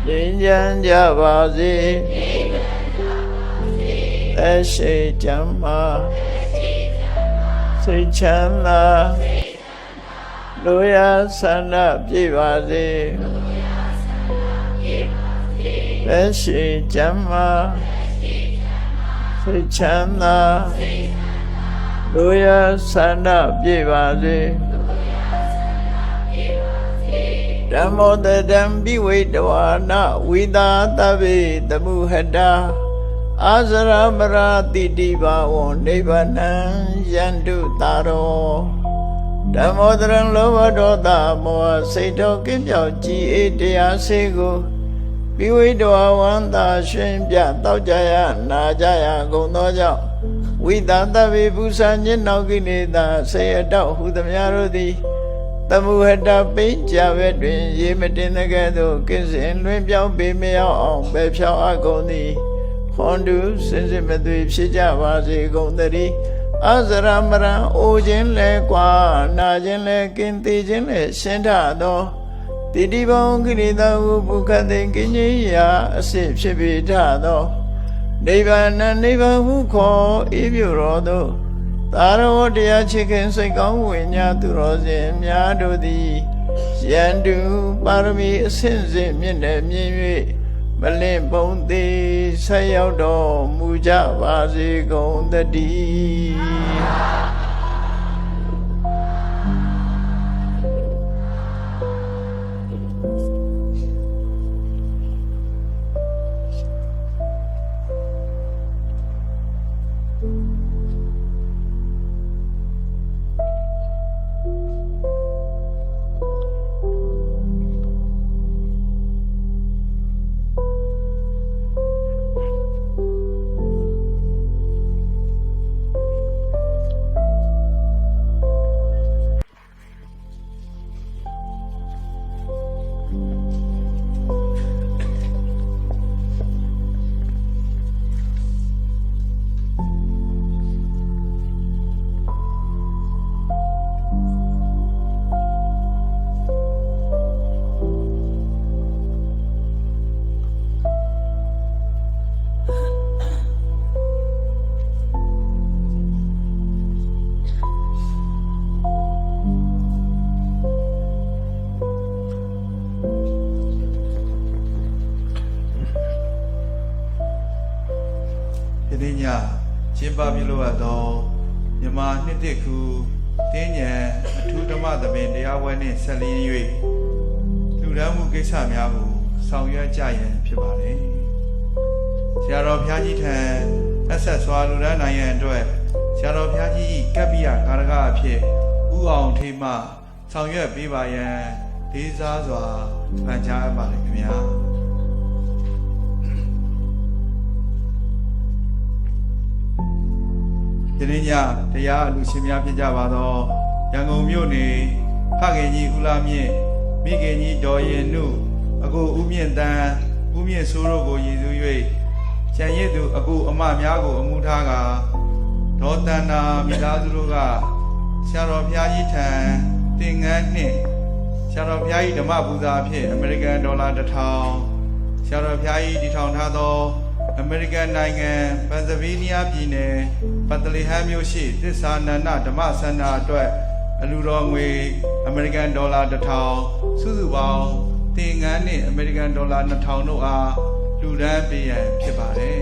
ငြိမ်းချမ်းကြပါစေသက်ရှိချမ်းသာစိတ်ချမ်းသာလူရဆန္ဒပြည့်ပါစေသက်ရှိချမ်းသာစိတ်ချမ်းသာလူရဆန္ဒပြည့်ပါစေဓမ္မောတတံဘိဝိတဝါနဝိသာတဗ္ဗေတမှုဟတာအာဇရမရာတိတိဘာဝံနိဗ္ဗာနံယန္တုတာရောဓမ္မောတရံလောဘဒေါသမောဟစိတ်တော်ကင်းပြောက်ကြည်အေးတရားစေကိုဘိဝိတဝါဝန္တာရှင်ပြတောက်ကြရနာကြရကုန်သောကြောင့်ဝိသတဗ္ဗေပူဇာညင်းနောက်ကိလေသာဆေအတောက်ဟုသမျှတို့သည်တမှုဟတပိဉ္ကြဘက်တွင်ရေမတင်တဲ့ကဲ့သို့ကိစ္စင်လွင်ပြောင်းပေမရောက်အောင်ပဲဖြောင်းအပ်ကုန်သည်ဟွန်တုစင်စစ်မသွေဖြစ်ကြပါစေကုန်သတည်းအဇရမရံအိုခြင်းလဲကွာနာခြင်းလဲကင်းသေးခြင်းလဲရှင်းထသောတိတိဘုံကိရိတာဟုပုခတိကင်းကြီးရာအစစ်ဖြစ်ပေထသောနိဗ္ဗာန်နိဗ္ဗာန်ဟုခေါ်ဤပြုတော်သို့သာရဝတရားချစ်ခင်စိတ်ကောင်းဝိညာသူတော်စင်များတို့သည်ယန္တုပါရမီအစဉ်စဉ်မြင့်တယ်မြင့်၍မလင့်ပုံသေးဆက်ရောက်တော်မူကြပါစေကုန်သတည်းကျင်းပပြုလုပ်ရသောမြန်မာနှစ်တစ်ခုတင်းညံအထူးဓမ္မသဘင်တရားပွဲနှင့်ဆက်လျင်း၍လူဒန်းမှုကိစ္စများကိုစ ဆောင်ရွက်ကြရန်ဖြစ်ပါတယ်ဆရာတော်ဘုရားကြီးထံအဆက်စွာလူရန်နိုင်ရန်အတွက်ဆရာတော်ဘုရားကြီးကပ္ပိယကာရကအဖြစ်ဥအောင်ထေးမှဆောင်ရွက်ပေးပါရန်လေးစားစွာပန်ကြားပါတယ်ခင်ဗျာဒီနေ့ညတရားအလူရှင်များဖြစ်ကြပါတော့ရန်ကုန်မြို့နေဖခင်ကြီးဦးလာမြင့်မိခင်ကြီးဒေါ်ရင်နုအကိုဦးမြင့်တန်းဦးမြင့်စိုးတို့ကိုရည်စူး၍ကျန်ရစ်သူအကိုအမများကိုအမှုထားကဒေါ်တန်နာမိသားစုတို့ကဆရာတော်ဘုရားကြီးထံသင်္ကန်းနှင့်ဆရာတော်ဘုရားကြီးဓမ္မပူဇာအဖြစ်အမေရိကန်ဒေါ်လာ1000ဆရာတော်ဘုရားကြီးတည်ထောင်ထားသောအမေရိကန်နိုင်ငံပန်ဆယ်ဗေးနီးယားပြည်နယ်ပတ်တလီဟမ်းမြို့ရှိသစ္စာနန္ဒဓမ္မစန္ဒာအတွက်အလူတော်ငွေအမေရိကန်ဒေါ်လာ1000စုစုပေါင်းသင်္ကန်းနှင့်အမေရိကန်ဒေါ်လာ2000တို့အားလူဒန်းပေးရန်ဖြစ်ပါတယ်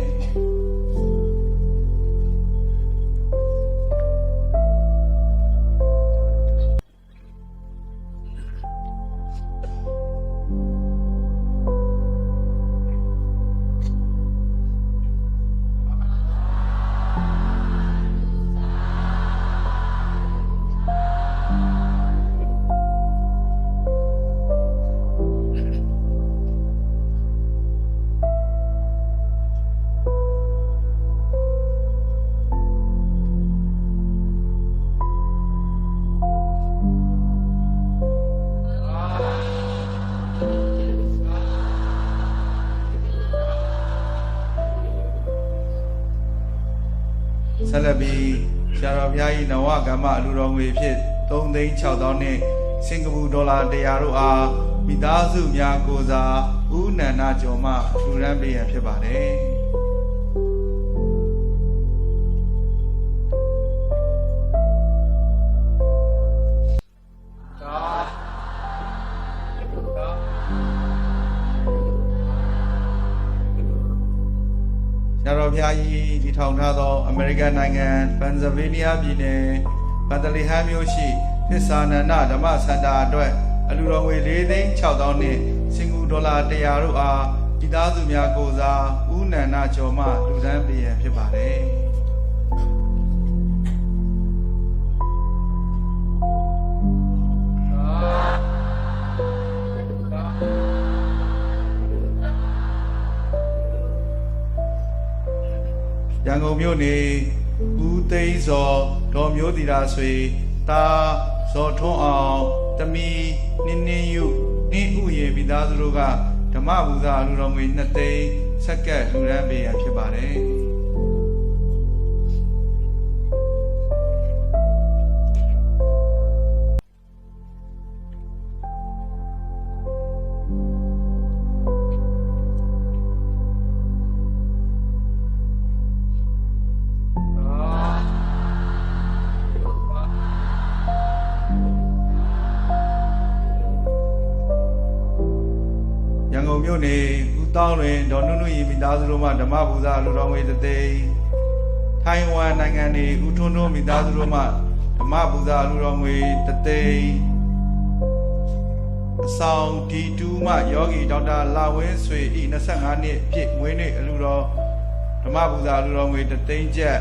ဆက်လက်ပြီးဆရာတော်ဘုရားကြီးနဝကမ္မအလူတော်ငွေဖြင့်3,600,000နဲ့စင်ကာပူဒေါ်လာ100တို့အားမိသားစုများကိုစားဦးနန္ဒကျော်မှလူရန်ပေးရန်ဖြစ်ပါတယ်ဆရာတော်ဘုရားကြီးတည်ထောင်ထားသောအမေရိကန်နိုင်ငံပန်ဆယ်ဗေးနီးယားပြည်နယ်ပတ်တလီဟမ်းမြို့ရှိသစ္စာနန္ဒဓမ္မစန္ဒာအတွက်အလူတော်ငွေ4,600,000နဲ့စင်ကာပူဒေါ်လာ100တို့အားမိသားစုများကိုစားဦးနန္ဒကျော်မှလူဒန်းပေးရန်ဖြစ်ပါတယ်ရန်ကုန်မြို့နေဦးသိန်းစောဒေါ်မျိုးတီရာဆွေတာဇော်ထွန်းအောင်တမီနင်းနှင်းယုနှင်းဥယေမိသားစုတို့ကဓမ္မပူဇာလူတော်ငွေ2သိန်းဆက်ကပ်လူရန်ပေးရန်ဖြစ်ပါတယ်မြို့နေဦးတောင်းတွင်ဒေါ်နုနုရီမိသားစုတို့မှဓမ္မပူဇာလူတော်ငွေ3သိန်းထိုင်ဝမ်နိုင်ငံနေဦးထွန်းတို့မိသားစုတို့မှဓမ္မပူဇာလူတော်ငွေ3သိန်းအဆောင်ဒီတူးမှယောဂီဒေါက်တာလာဝင်းဆွေဤ25နှစ်ပြည့်မွေးနေ့အလူတော်ဓမ္မပူဇာလူတော်ငွေ3သိန်းကျပ်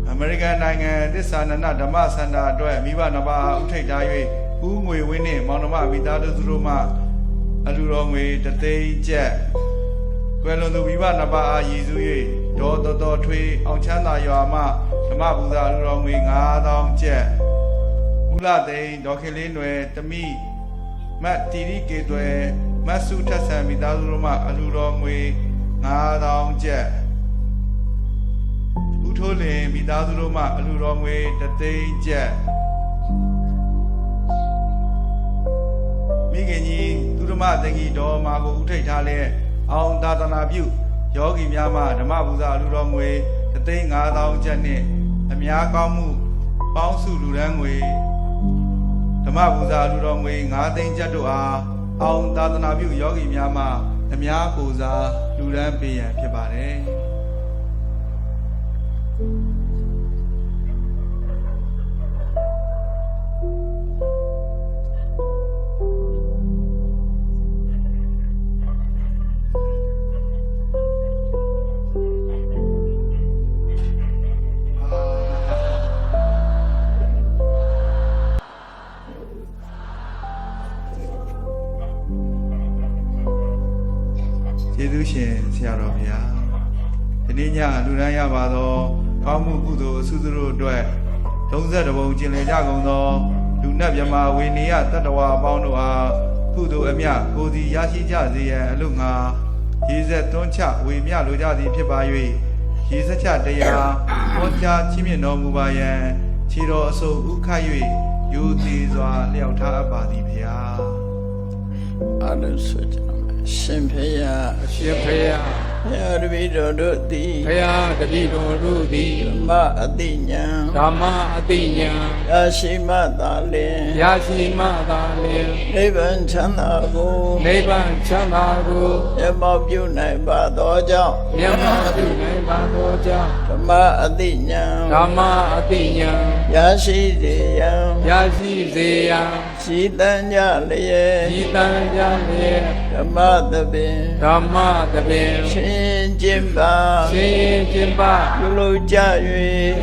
အမေရိကန်နိုင်ငံသစ္စာနန္ဒဓမ္မစန္ဒာအတွက်မိဘနှစ်ပါးဥထိတ်ထား၍ဦးငွေဝင်းနှင့်မောင်နှမမိသားစုတို့မှအလူတော်ငွေ3သိန်းကျပ်ကွယ်လွန်သူမိဘနှစ်ပါးအားရည်စူး၍ဒေါ်တော်ထွေးအောင်ချမ်းသာရွာမှဓမ္မပူဇာအလူတော်ငွေ9,000ကျပ်ဦးလာသိန်းဒေါ်ခင်လေးနွယ်တမိမတ်တီရီကေတွယ်မတ်စုထက်ဆန်မိသားစုတို့မှအလူတော်ငွေ9,000ကျပ်ဦးထိုးလင်မိသားစုတို့မှအလူတော်ငွေ3သိန်းကျပ်မိခင်ကြီးသူဓမ္မသင်္ကီတော်မှာကိုဥထိတ်ထားလျက်အောင်သာသနာပြုယောဂီများမှဓမ္မပူဇာအလူတော်ငွေ3,500,000ကျပ်နှင့်အများကောင်းမှုပေါင်းစုလူရန်ငွေဓမ္မပူဇာအလူတော်ငွေ9သိန်းကျပ်တို့အားအောင်သာသနာပြုယောဂီများမှအများကိုစားလူရန်ပေးရန်ဖြစ်ပါတယ် ရှင်ဆရာတော်ဘုရားဒီနေ့ညလူရန်ရပါသောကောင်းမှုကုသိုလ်အဆုစုတို့အတွက်32ပုံကျင်လည်ကြကုန်သောလူနတ်မြမဝေနေယတတ္တဝါအပေါင်းတို့အားကုသိုလ်အမြကိုစီရရှိကြစေရန်အလို့ငါရေဆက်တွန်းချဝေမြလိုကြသည်ဖြစ်ပါ၍ရေစက်ချတရားဟောကြားချီးမြှင့်တော်မူပါယံခြေတော်အစုပ်ဥခတ်၍ယူသည်စွာလျှောက်ထားအပ်ပါသည်ဗျာ အားလုံးဆိုကြမယ်ရှင်ဖေယ ရှင်ဖေယ ဘုရားတပည့်တော်တို့သည် ဘုရားတပည့်တော်တို့သည် ဓမ္မအတိညာဏ် ဓမ္မအသိဉာဏ် ရရှိမှသာလျှင် ရရှိမှသာလျှင် နိဗ္ဗာန်ချမ်းသာကို နိဗ္ဗာန်ချမ်းသာကို မျက်မှောက်ပြုနိုင်ပါသောကြောင့် မျက်မှောက်ပြုနိုင်ပါသောကြောင့် ဓမ္မအတိညာဏ် ဓမ္မအသိဉာဏ် ရရှိစေရန် ရရှိစေရန် ရှိတန်ကြလျက် ဤတန်ကြလျက် ဓမ္မသဘင် ဓမ္မသဘင် ရှင်ကျင့်ပါ ရှင်ကျင်ပါ ပြုလုပ်ကြ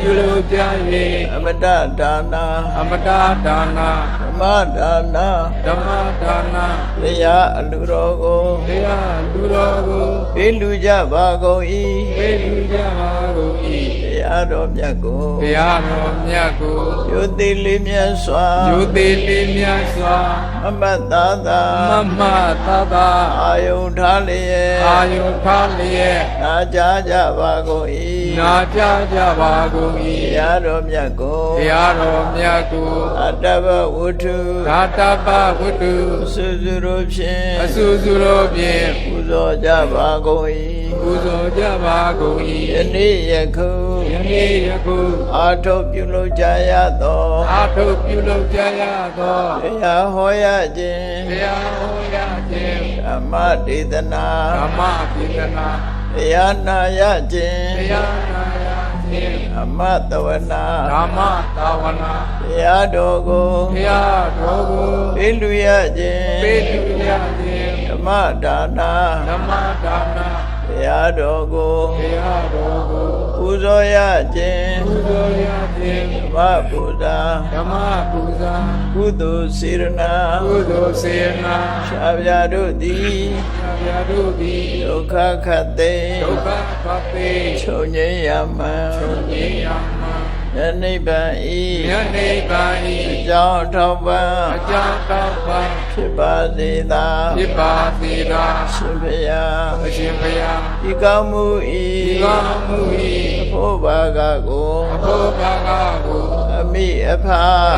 ပြုလုပ်ကြ ၍အမတဒါနာ ၍အမတဒါနာ ဓမ္မဒါနာ ဓမ္မဒါနာ တရားအလူတော်ကို တရားလူတော်ကို ပေးလူကြပါကုန်၏ ပေးလူကြပါကုန်၏ တရားတော်မြတ်ကို တရားတော်မြတ်ကို ယုတိလေးမြတ်စွာ ယုသေးလေးမြတ်စွာ မမတ်သာသာ မမသာသာ အာယုန်ထားလျက် အာယုထားလျက် နာကြကြပါကုန်၏ နာကြကြပါကုန်၏ တရားတော်မြတ်ကို တရားတော်မြတ်ကို အတ္တဘဝတ္ထု ဂါတပဝတ္တု စုစုတို့ဖြင့် အဆူဆူတော်ဖြင့် ပူဇော်ကြပါကုန်၏ ပူဇော်ကြပါကုန် ယ ၏ နေ့ယခု ယနေ့ယခု အာထုတ်ပြုလုပ်ကြရသော အာထုပြုလုပ်ကြရသော တရားဟောရခြင်း တရားဟောရခြင်း ဓမ္မဒေသနာ ဓမ္မဒေသနာ တရားနာရခြင်း တရားနာရခြင်း ဓမ္မတဝနာ ဓမ္မသာဝနာ တရားတော်ကို တရားတော်ကို ပေးလူရခြင်း ပေးလူရခြင်း ဓမ္မဒါနာ ဓမ္မဒါနာ တရားတော်ကို တရားတော်ကို ပူဇော်ရခြင်း ပူဇော်ရခြင်း ဓမ္မပူဇာ ဓမ္မပူဇာ ကုသိုလ်စေရနာ ကုသိုလ်စေနာ ရှားပြာတို့သည် ဆရာတို့သည် ဒုက္ခခတ်သိ ဒုက္ခပပေ ချုပ်ငြိမ်းရမှန် ချုပ်ငြိမ်းရမှန် ယနိဗ္ဗာန်ဤ မြတ်နိဗ္ဗာန် အ ၏ ကြောင်းထောက်ပံ့ အကြောင်းတောင်းပန် ဖြစ်ပါစေသာ ဖြစ်ပါစေသာ ရှင်ဖျား အရှင်ဘုရား ဤကောင်းမှုဤ ဒီကောင်းမှု၏ အဖို့ဘာကကို အဖို့ဘာကကို အမိအဖ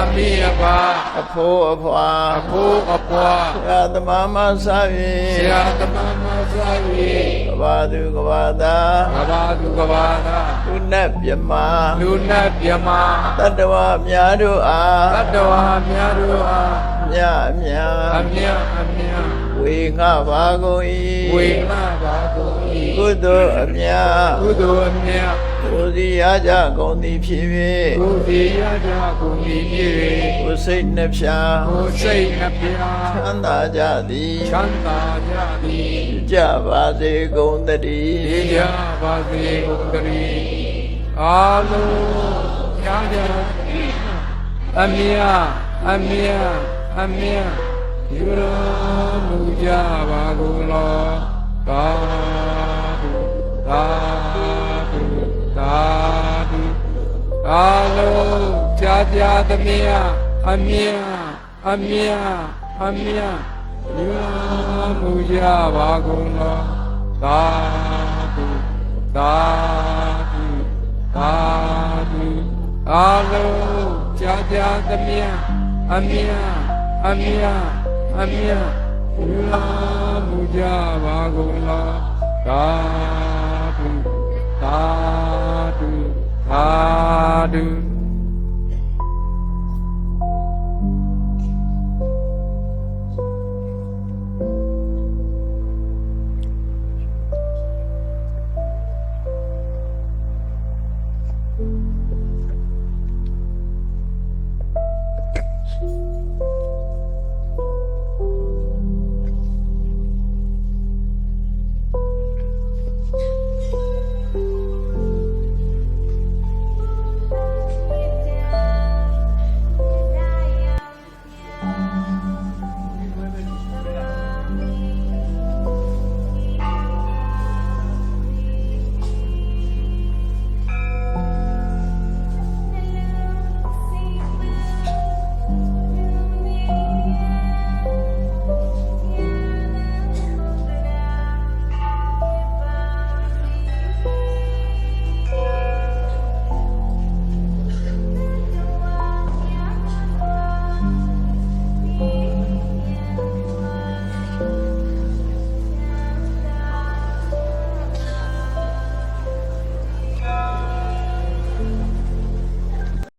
အမိအပါ အဖိုးအဖွာ အဖို့အပွား ဆရာသမားမဆာ ဆ ၍ ရာသမမသာ၍ ကဘာသူကဘာသာ ကဘာသူကဘာသာ သူနတ်မြမ လူနတ်မြမ တတ္တဝများတို့အား တတ္တဝါများတို့အား မြအမြ အမြအမြ ဝေငှပါကုန်၏ ဝေငှပါကုန်၏ ကုသိုလ်အမြ ကုသိုလ်အမြ ကိုယ်စီရကြကုန်သည်ဖြစ်၍ ကိုယ်စီရကြကုန်၏ဖြစ် ကိုယ်စိတ်နှဖျား ၍ကိုယ်စိတ်နှပြ ချမ်းသာကြသည် ချမ်းသာကြသည် ကြပါစေကုန်သတည်း ဒီကြပါစေကုန်သတည်းအာလုံးညာကြအမြအမြအမြယူတော်မူကြပါကုန်လောသာဓုသာဓုသာဓုအာလုံးကြာကြာသမျှအမြအမြအမြယူတော်မူကြပါကုန်လောသာဓုသာဓုသာဓုအာလုံးကြာကြာသမျှအမြအမြအမြယူတော်မူကြပါကုန်လောသာဓုသာဓုသာဓု